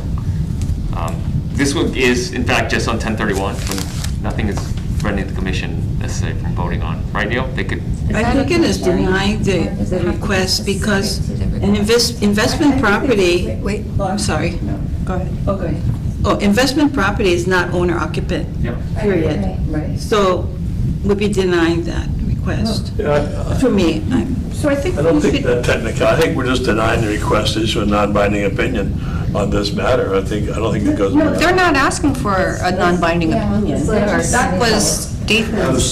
Speaker 11: This one is, in fact, just on 1031, when nothing is preventing the commission necessarily from voting on. Right, Neil? They could.
Speaker 7: I think it is denying the request because an investment property.
Speaker 3: Wait.
Speaker 7: Oh, I'm sorry.
Speaker 3: Go ahead.
Speaker 7: Okay. Oh, investment property is not owner occupant,
Speaker 11: Yep.
Speaker 7: period.
Speaker 3: Right.
Speaker 7: So we'll be denying that request. For me, so I think
Speaker 6: I don't
Speaker 7: we
Speaker 6: think
Speaker 7: should.
Speaker 6: that technical, I think we're just denying the request to issue a non-binding opinion on this matter. I don't think it goes.
Speaker 8: No,
Speaker 6: beyond
Speaker 8: they're
Speaker 6: that.
Speaker 8: not asking for a non-binding opinion. That was
Speaker 1: That was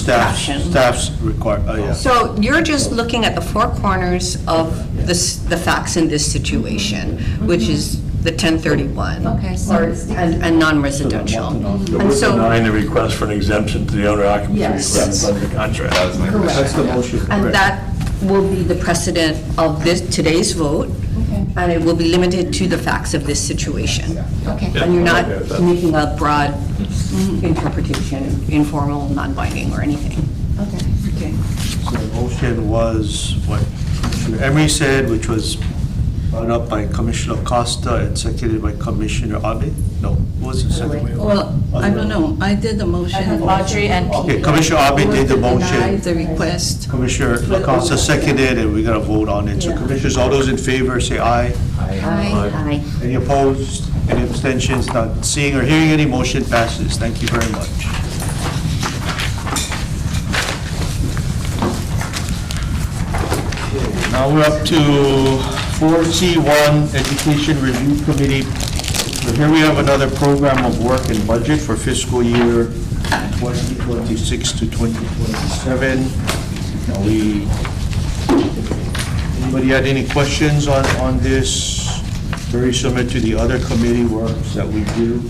Speaker 8: Dathan's
Speaker 1: staff's require, yeah.
Speaker 8: So you're just looking at the four corners of the facts in this situation, which is the 1031.
Speaker 2: Okay, so
Speaker 8: And non-residential.
Speaker 6: So
Speaker 8: And
Speaker 6: we're
Speaker 8: so,
Speaker 6: denying the request for an exemption to the owner occupancy
Speaker 8: Yes.
Speaker 6: request under contract.
Speaker 10: That was my question.
Speaker 1: That's the motion.
Speaker 8: and
Speaker 1: correct.
Speaker 8: that will be the precedent of today's vote, and it will be limited to the facts of this situation.
Speaker 2: okay.
Speaker 8: And you're not
Speaker 6: Okay, that's-
Speaker 8: making a broad interpretation, informal, non-binding, or anything.
Speaker 7: Okay.
Speaker 1: So the motion was what Commissioner Emery said, which was brought up by Commissioner Costa and seconded by Commissioner Abe? No, what was the second way?
Speaker 7: Well, I don't know. I did the motion.
Speaker 2: Audrey and
Speaker 1: Okay, Commissioner Abe did the
Speaker 7: Deny
Speaker 1: motion.
Speaker 7: the request.
Speaker 1: Commissioner Costa seconded, and we're gonna vote on it. So
Speaker 7: Yeah.
Speaker 1: commissioners, all those in favor, say aye.
Speaker 2: Aye.
Speaker 1: Any opposed? Any abstentions? Not seeing or hearing any, motion passes. Thank you very much. Now we're up to 4C1, Education Review Committee. So here we have another program of work and budget for fiscal year 2026 to 2027. Anybody had any questions on this? Very similar to the other committee works that we do.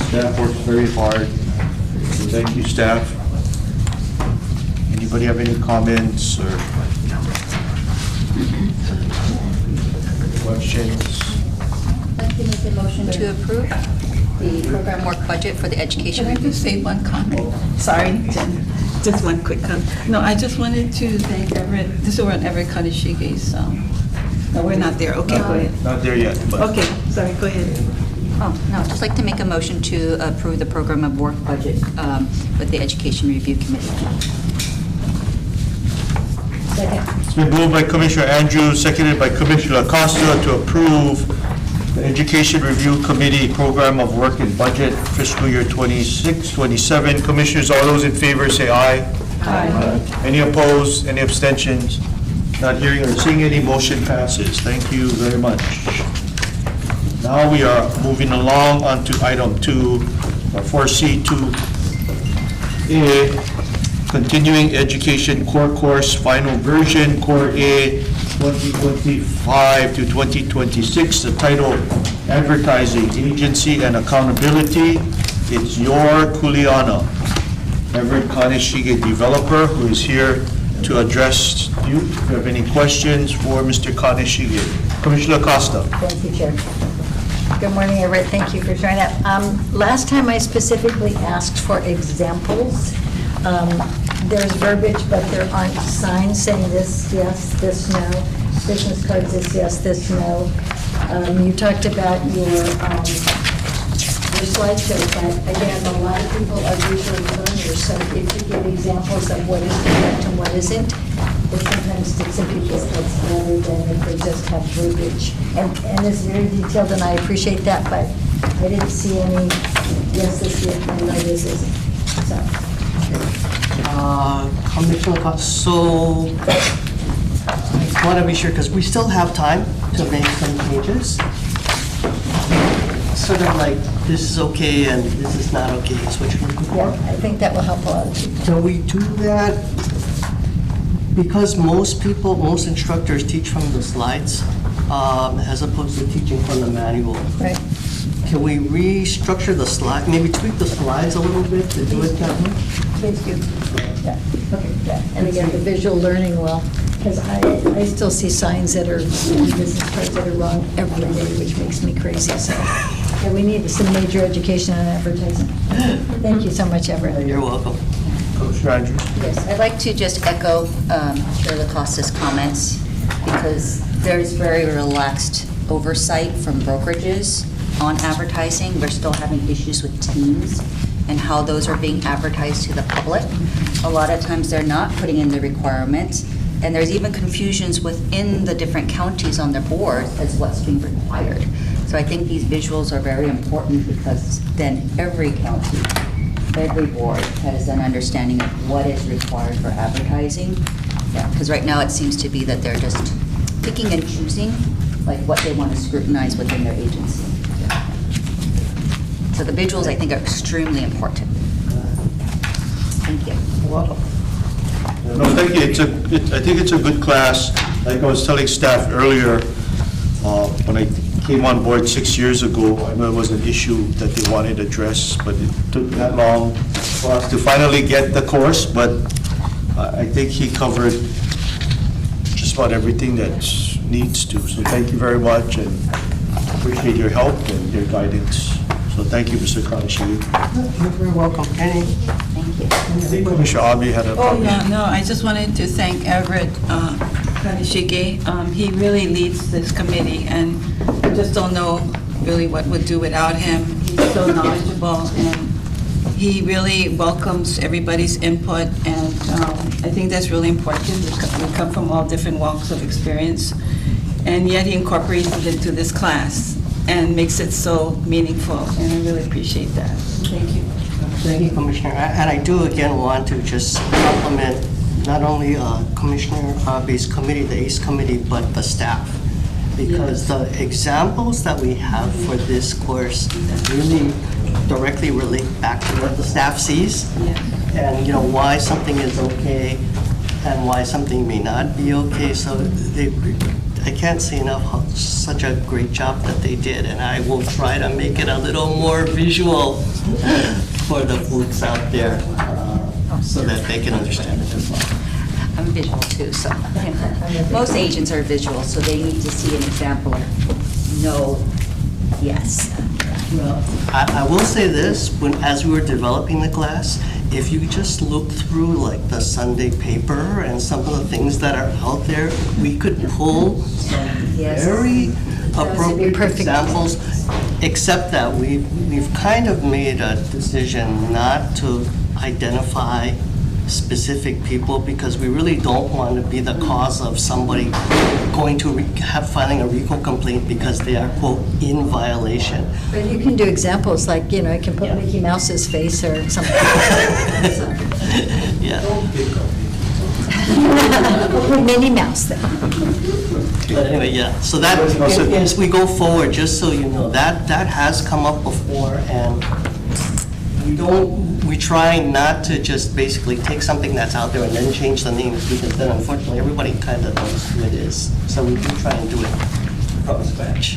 Speaker 1: Staff works very hard. There's Thank you, staff. Anybody have any comments or questions?
Speaker 2: I'd like to make a motion to approve the program work budget for the education
Speaker 7: Can I
Speaker 2: review.
Speaker 7: just say one comment? Sorry, Jen, just one quick comment. No, I just wanted to thank Everett, this is on Everett Kadishige's, no, we're not there, okay, go ahead.
Speaker 1: Not there yet, but.
Speaker 7: Okay, sorry, go ahead.
Speaker 2: Oh, no, I'd just like to make a motion to approve the program of work budget with the Education Review Committee.
Speaker 1: It's been moved by Commissioner Andrews, seconded by Commissioner Acosta to approve the Education Review Committee Program of Work and Budget fiscal year 26-27. Commissioners, all those in favor say aye. Aye. Any opposed, any abstentions? Not hearing or seeing any, motion passes. Thank you very much. Now we are moving along on to item 2, or 4C2A, Continuing Education Core Course Final Version, Core A 2025 to 2026, the title Advertising, Agency and Accountability. It's your Kuleana, Everett Kaneshige developer, who is here to address you. If you have any questions for Mr. Kaneshige. Commissioner Acosta.
Speaker 3: Thank you, Chair. Good morning, Everett. Thank you for showing up. Last time I specifically asked for examples. There's verbiage, but there aren't signs saying this, yes, this, no. Business cards, this, yes, this, no. You talked about your slideshow, but again, a lot of people are visual learners, so if you give examples of what is correct and what isn't, it sometimes sticks in people's heads rather than if they just have verbiage. And it's very detailed, and I appreciate that, but I didn't see any, yes, this, yes, no, this isn't. So,
Speaker 12: Commissioner Cox, so I want to be sure, because we still have time to make some changes. Sort of like, this is okay and this is not okay, is what you're looking
Speaker 3: yeah,
Speaker 12: for?
Speaker 3: I think that will help a lot of people.
Speaker 12: Can we do that? Because most instructors teach from the slides, as opposed to teaching from the manual.
Speaker 3: Right.
Speaker 12: Can we restructure the slide, maybe tweak the slides a little bit to do it that way?
Speaker 3: Please do. Yeah, okay, yeah. And again, the visual learning will, because I still see signs that are, business cards that are wrong every day, which makes me crazy, so. Yeah, we need some major education and advertising. Thank you so much, Everett.
Speaker 12: You're welcome.
Speaker 1: Commissioner Andrews.
Speaker 2: Yes, I'd like to just echo Chair Lacosta's comments, because there's very relaxed oversight from brokerages on advertising. We're still having issues with Teams and how those are being advertised to the public. A lot of times they're not putting in the requirements, and there's even confusions within the different counties on their board as what's being required. So I think these visuals are very important, because then every county, every board has an understanding of what is required for advertising. Yeah, because right now it seems to be that they're just picking and choosing like what they want to scrutinize within their agency. So the visuals, I think, are extremely important. Thank you.
Speaker 12: Welcome.
Speaker 1: No, thank you. I think it's a good class. Like I was telling staff earlier, when I came on board 6 years ago, I know it was an issue that they wanted addressed, but it took that long for us to finally get the course, but I think he covered just about everything that needs to. So thank you very much, and appreciate your help and your guidance. So thank you, Mr. Kaneshige.
Speaker 12: You're very welcome. Any?
Speaker 2: Thank you.
Speaker 1: I think Commissioner Abe had a
Speaker 7: Oh,
Speaker 1: comment.
Speaker 7: yeah, no, I just wanted to thank Everett Kadishige. He really leads this committee, and I just don't know really what we'd do without him. He's so knowledgeable, and he really welcomes everybody's input, and I think that's really important. We come from all different walks of experience, and yet he incorporates it into this class and makes it so meaningful, and I really appreciate that. Thank you.
Speaker 12: Thank you, Commissioner. And I do again want to just compliment not only Commissioner Abe's committee, the ACE committee, but the staff. Because the examples that we have for this course really directly relate back to what the staff sees. And why something is okay and why something may not be okay. So I can't say enough how such a great job that they did, and I will try to make it a little more visual for the folks out there so that they can understand it as well.
Speaker 2: I'm visual too, so, most agents are visual, so they need to see an example. No, yes.
Speaker 12: Well, I will say this, as we were developing the class, if you just look through like the Sunday paper and some of the things that are out there, we could pull some
Speaker 2: Yes.
Speaker 12: very appropriate
Speaker 2: perfect.
Speaker 12: examples, except that we've kind of made a decision not to identify specific people because we really don't want to be the cause of somebody going to filing a RICO complaint because they are, quote, in violation.
Speaker 3: But you can do examples like, you know, you can put Mickey Mouse's face or something.
Speaker 12: Yeah.
Speaker 3: Minnie Mouse then.
Speaker 12: But anyway, yeah, so that, as we go forward, just so you know, that has come up before, and we try not to just basically take something that's out there and then change the names, because then unfortunately, everybody kind of knows who it is. So we do try and do it from scratch.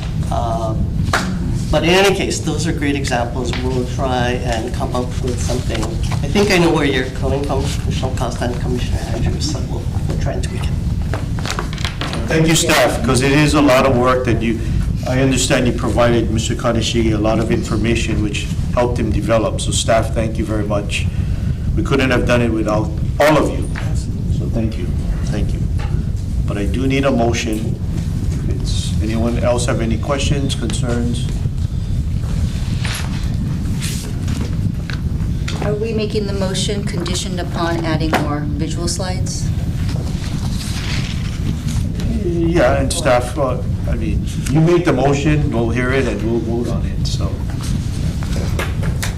Speaker 12: But in any case, those are great examples. We'll try and come up with something. I think I know where you're coming from, Commissioner Costa and Commissioner Andrews, so we'll try and tweak it.
Speaker 1: Thank you, staff, because it is a lot of work that I understand you provided Mr. Kaneshige a lot of information which helped him develop. So staff, thank you very much. We couldn't have done it without all of you. So thank you, thank you. But I do need a motion. Anyone else have any questions, concerns?
Speaker 2: Are we making the motion conditioned upon adding more visual slides?
Speaker 1: Yeah, and staff, I mean, you made the motion, we'll hear it and we'll vote on it, so.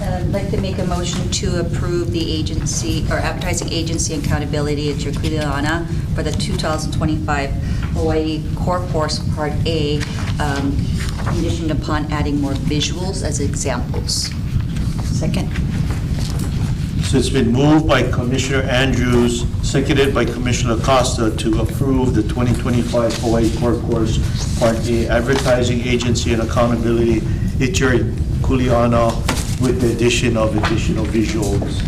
Speaker 2: I'd like to make a motion to approve the agency, or advertising agency accountability at Kuleana for the 2025 Hawaii Core Course Part A, conditioned upon adding more visuals as examples. Second.
Speaker 1: So it's been moved by Commissioner Andrews, seconded by Commissioner Acosta to approve the 2025 Hawaii Core Course Part A Advertising Agency and Accountability, Ituri Kuleana, with the addition of additional visuals.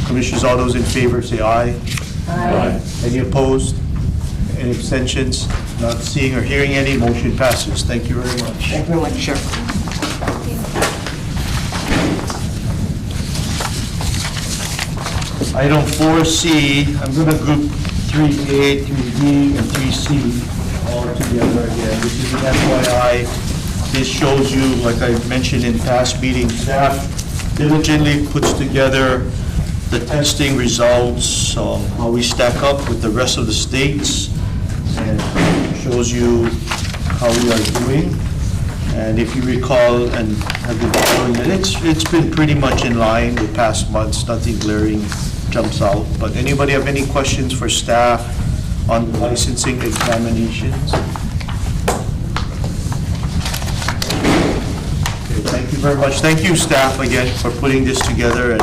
Speaker 1: Commissioners, all those in favor say aye. Aye. Any opposed? Any abstentions? Not seeing or hearing any, motion passes. Thank you very much.
Speaker 12: Thank you very much, Chair.
Speaker 1: Item 4C, I'm going to group 3A, 3B, and 3C all together again. This is an FYI. This shows you, like I mentioned in past meetings, staff diligently puts together the testing results, how we stack up with the rest of the states, and shows you how we are doing. And if you recall and have been following it, it's been pretty much in line with past months, nothing glaring jumps out. But anybody have any questions for staff on licensing examinations? Okay, thank you very much. Thank you, staff, again, for putting this together and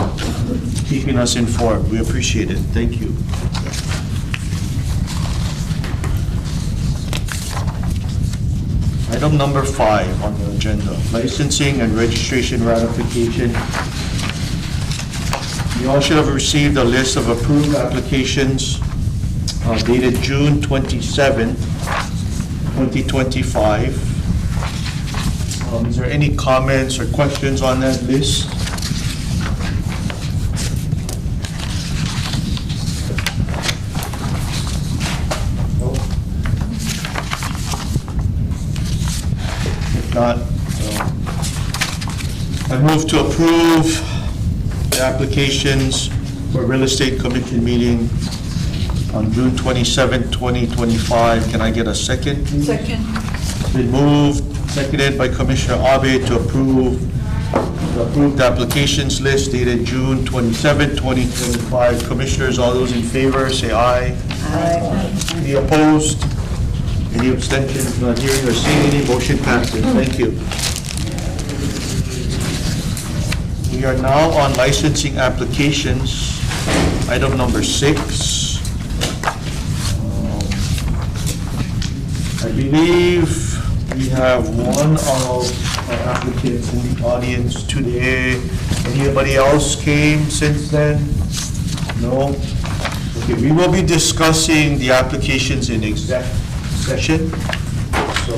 Speaker 1: keeping us informed. We appreciate it. Thank you. Item number 5 on the agenda, licensing and registration ratification. You all should have received a list of approved applications dated June 27, 2025. Is there any comments or questions on that list? No? If not, I move to approve the applications for real estate commission meeting on June 27, 2025. Can I get a second?
Speaker 7: Second.
Speaker 1: It's been moved, seconded by Commissioner Abe to approve the approved applications list dated June 27, 2025. Commissioners, all those in favor, say aye. Aye. Any opposed? Any abstentions? Not hearing or seeing any, motion passes. Thank you. We are now on licensing applications, item number 6. I believe we have one of our applicants in the audience today. Anybody else came since then? No? Okay, we will be discussing the applications in exec session. So,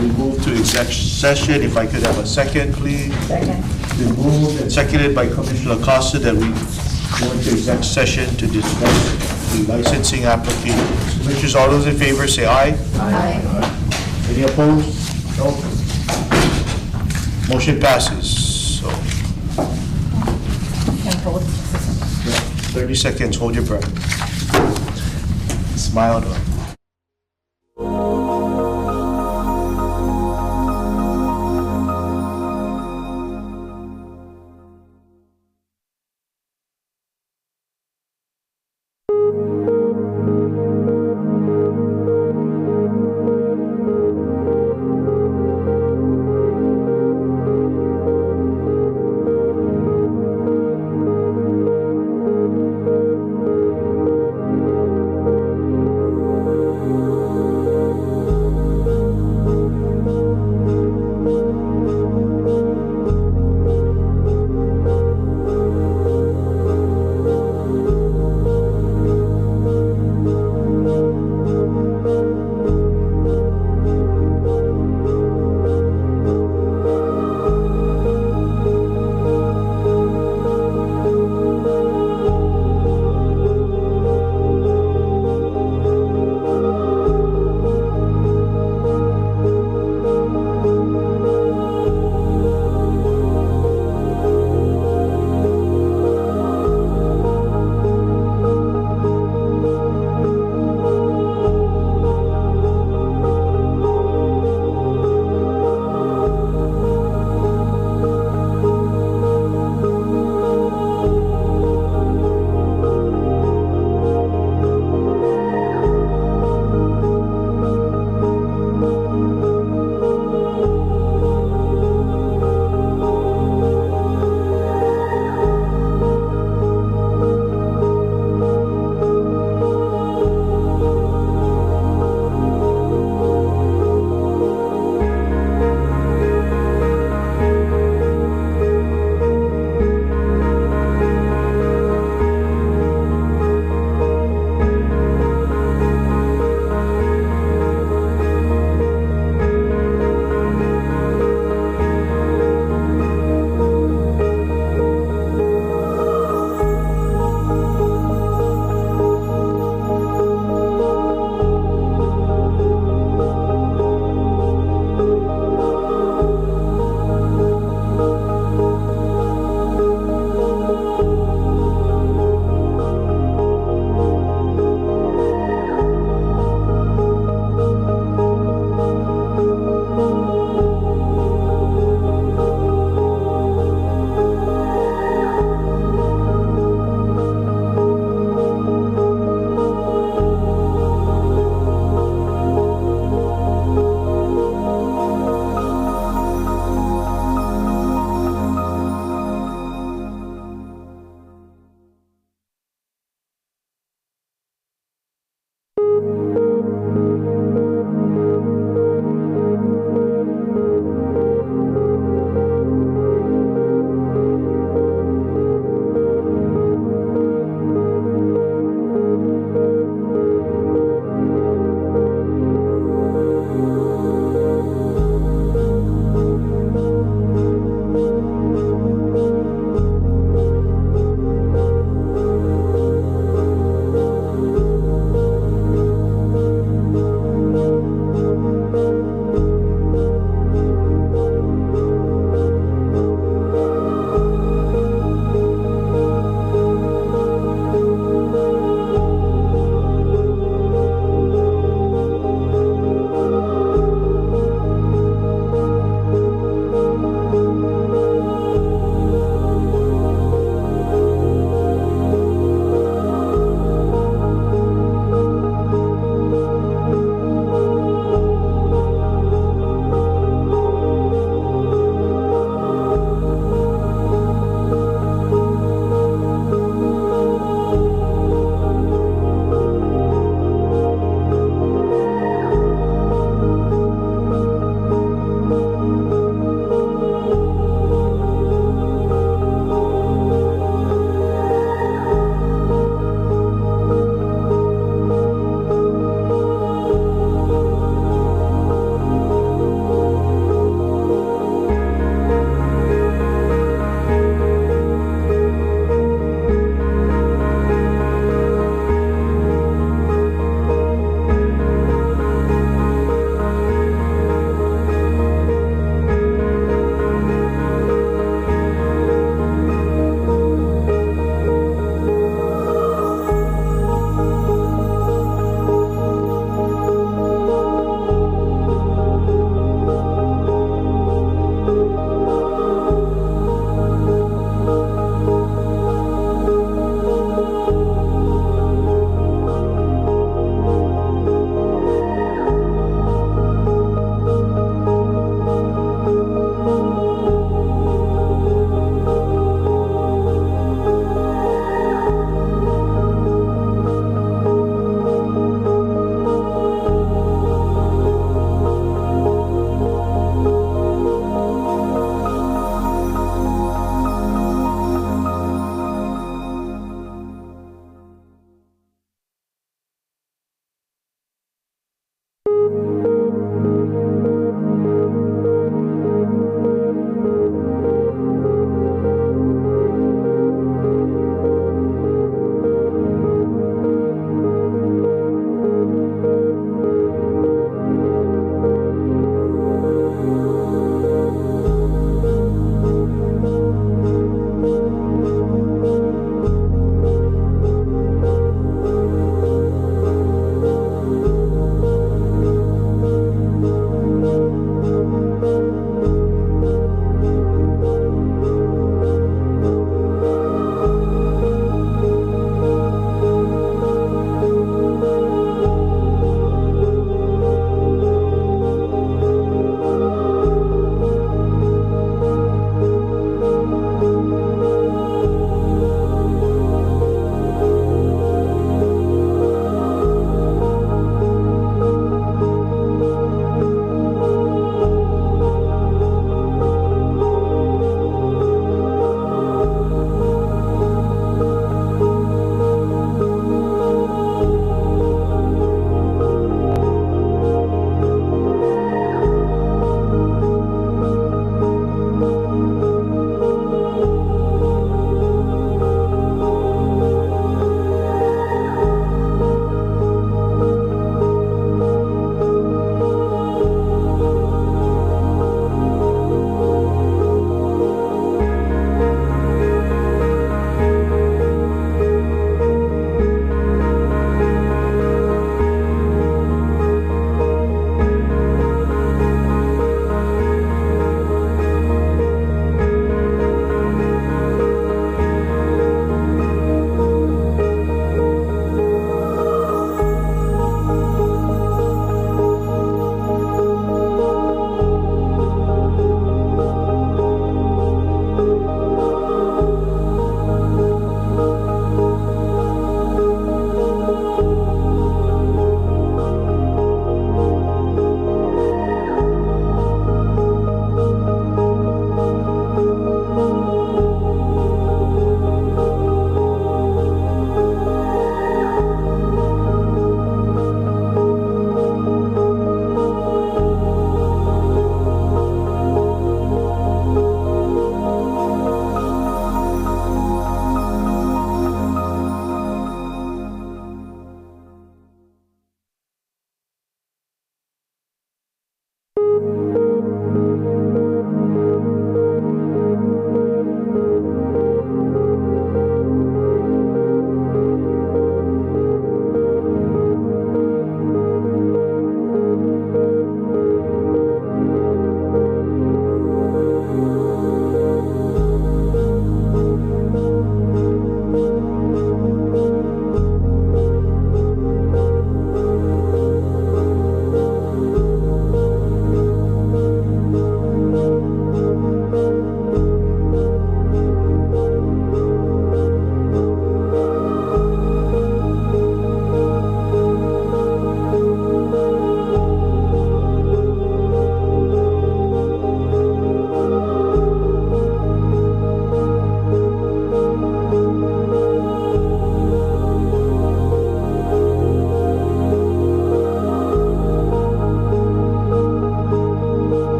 Speaker 1: we move to exec session. If I could have a second, please.
Speaker 3: Second.
Speaker 1: Been moved and seconded by Commissioner Acosta that we go into exec session to discuss the licensing applications. Commissioners, all those in favor say aye.
Speaker 3: Aye.
Speaker 1: Any opposed? No. Motion passes. So, 30 seconds, hold your breath. Smile.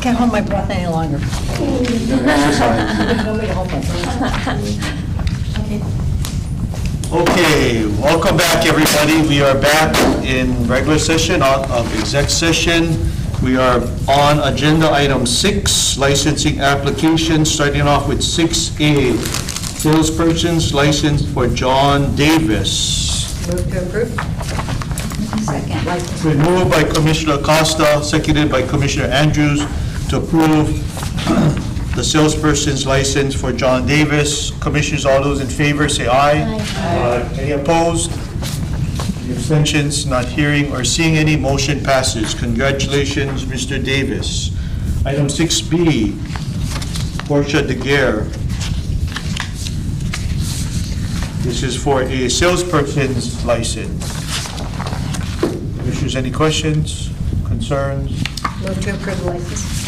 Speaker 3: Can't hold my breath any longer. You want me to hold my breath?
Speaker 1: Okay, welcome back, everybody. We are back in regular session of exec session. We are on agenda item 6, licensing application, starting off with 6A, salesperson's license for John Davis.
Speaker 2: Move to approve. Second.
Speaker 1: It's been moved by Commissioner Acosta, seconded by Commissioner Andrews to approve the salesperson's license for John Davis. Commissioners, all those in favor, say aye. Aye. Any opposed? Any abstentions? Not hearing or seeing any, motion passes. Congratulations, Mr. Davis. Item 6B, Portia DeGuerre. This is for a salesperson's license. Commissioners, any questions, concerns?
Speaker 3: Move to approve the license.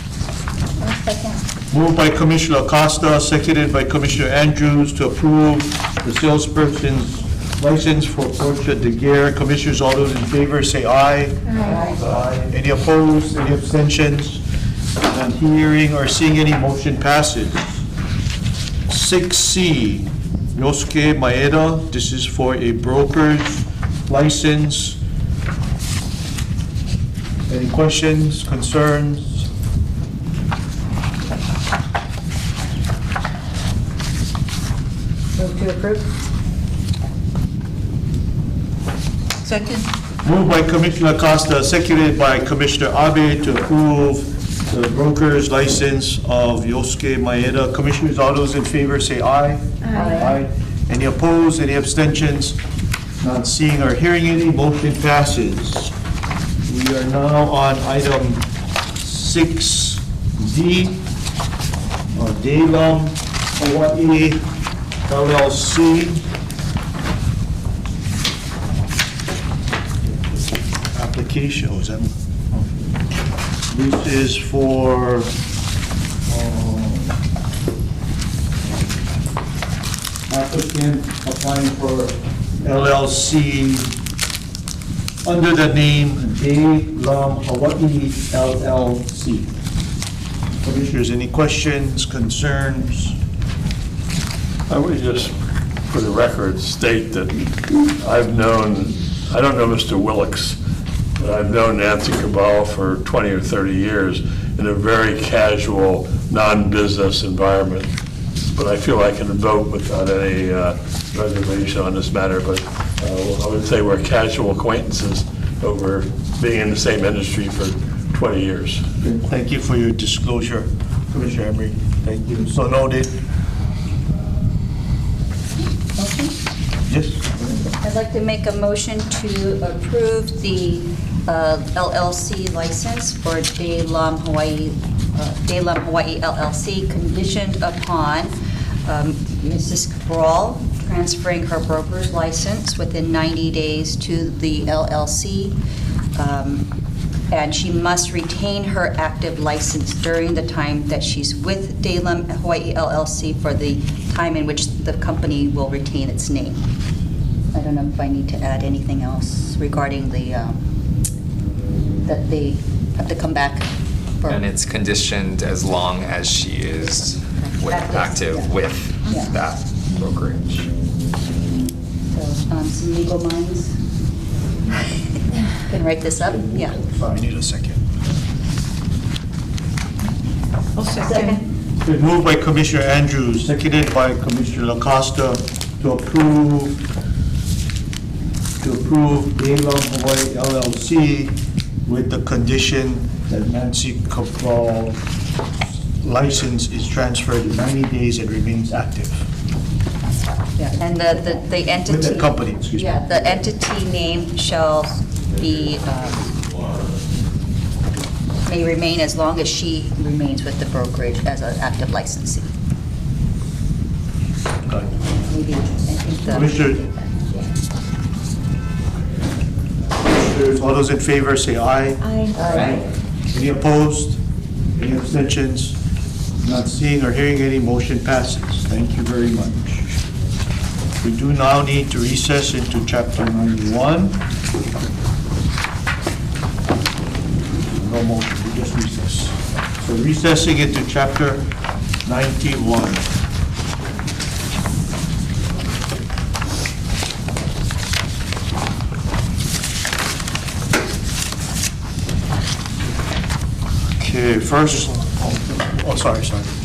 Speaker 1: Moved by Commissioner Acosta, seconded by Commissioner Andrews to approve the salesperson's license for Portia DeGuerre. Commissioners, all those in favor, say aye. Aye. Any opposed, any abstentions? Not hearing or seeing any, motion passes. 6C, Yosuke Maeda. This is for a broker's license. Any questions, concerns?
Speaker 3: Move to approve.
Speaker 7: Second.
Speaker 1: Moved by Commissioner Acosta, seconded by Commissioner Abe to approve the broker's license of Yosuke Maeda. Commissioners, all those in favor say aye. Aye. Any opposed, any abstentions? Not seeing or hearing any, motion passes. We are now on item 6D, Daylum Hawaii LLC. Application, oh, is that? This is for applicant applying for LLC under the name Daylum Hawaii LLC. Commissioners, any questions, concerns?
Speaker 6: I would just, for the record, state that I've known, I don't know Mr. Willix, but I've known Nancy Cabal for 20 or 30 years in a very casual, non-business environment. But I feel I can vote without any reservation on this matter, but I would say we're casual acquaintances over being in the same industry for 20 years.
Speaker 1: Thank you for your disclosure, Commissioner Emery. Thank you. So noted. Yes?
Speaker 2: I'd like to make a motion to approve the LLC license for Daylum Hawaii LLC, conditioned upon Mrs. Cabral transferring her broker's license within 90 days to the LLC. And she must retain her active license during the time that she's with Daylum Hawaii LLC for the time in which the company will retain its name. I don't know if I need to add anything else regarding the, that they have to come back for.
Speaker 10: And it's conditioned as long as she is active
Speaker 2: yeah.
Speaker 10: with
Speaker 2: Yeah.
Speaker 10: that brokerage.
Speaker 2: So, some legal minds can write this up? Yeah.
Speaker 1: I need a second.
Speaker 7: I'll second.
Speaker 1: Been moved by Commissioner Andrews, seconded by Commissioner Acosta to approve Daylum Hawaii LLC with the condition that Nancy Cabral license is transferred in 90 days and remains active.
Speaker 2: Yeah, and the entity.
Speaker 1: With the company, excuse me.
Speaker 2: Yeah, the entity name shall be, may remain as long as she remains with the brokerage as an active licensee. Maybe, I think the.
Speaker 1: Commissioners, all those in favor say aye.
Speaker 2: Aye.
Speaker 1: Any opposed? Any abstentions? Not seeing or hearing any, motion passes. Thank you very much. We do now need to recess into Chapter 91. No motion. just recess. So recessing into chapter 91. Okay, first, sorry.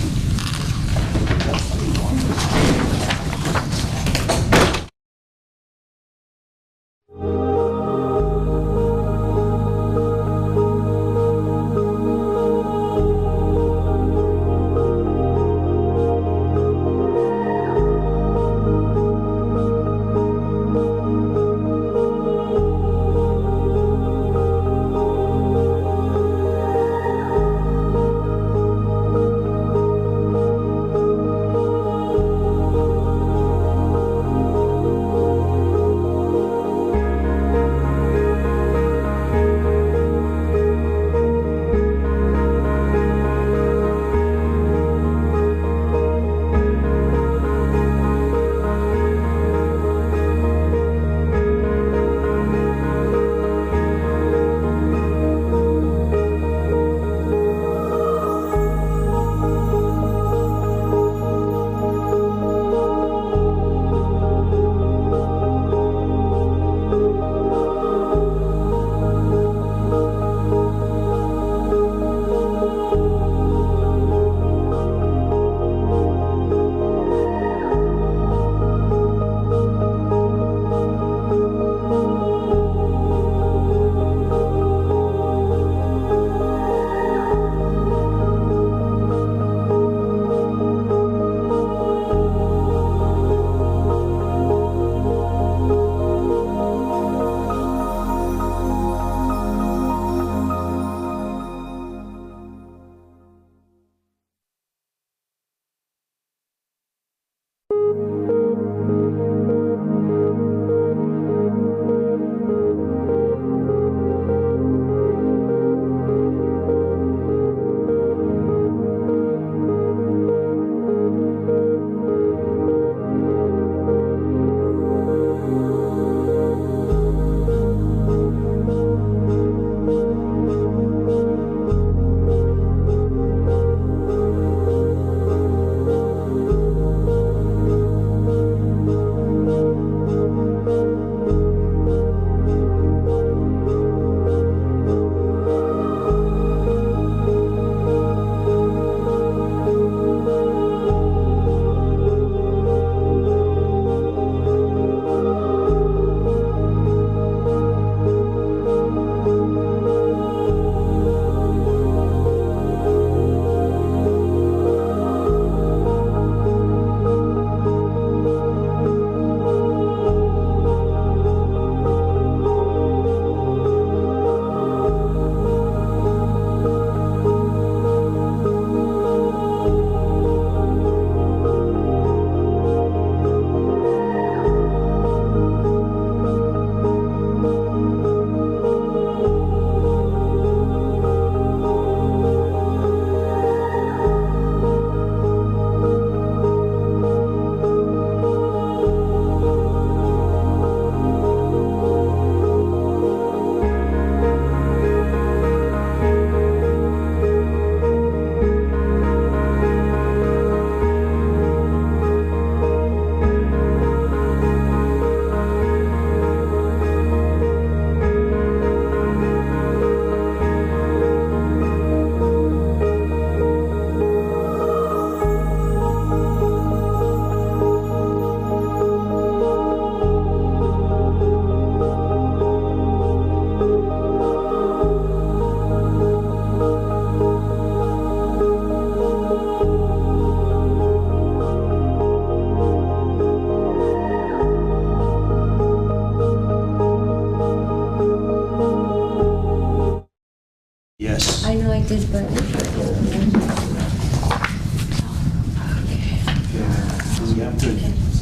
Speaker 9: did, but...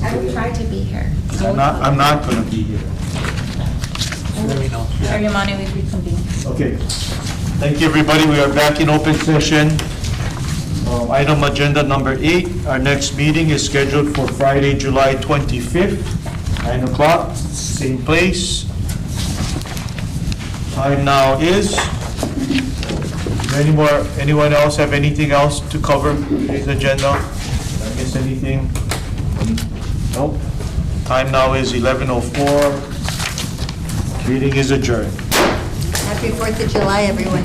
Speaker 9: I will try to be here.
Speaker 1: I'm not going to be here.
Speaker 4: Let me know.
Speaker 9: Chair Yamane, we reconvene.
Speaker 1: Okay. Thank you, everybody. We are back in open session. Item agenda number 8. Our next meeting is scheduled for Friday, July 25th, 9 o'clock, same place. Time now is Anyone else have anything else to cover today's agenda? Did I miss anything? Nope. Time now is 11:04. Meeting is adjourned.
Speaker 2: Happy 4th of July, everyone.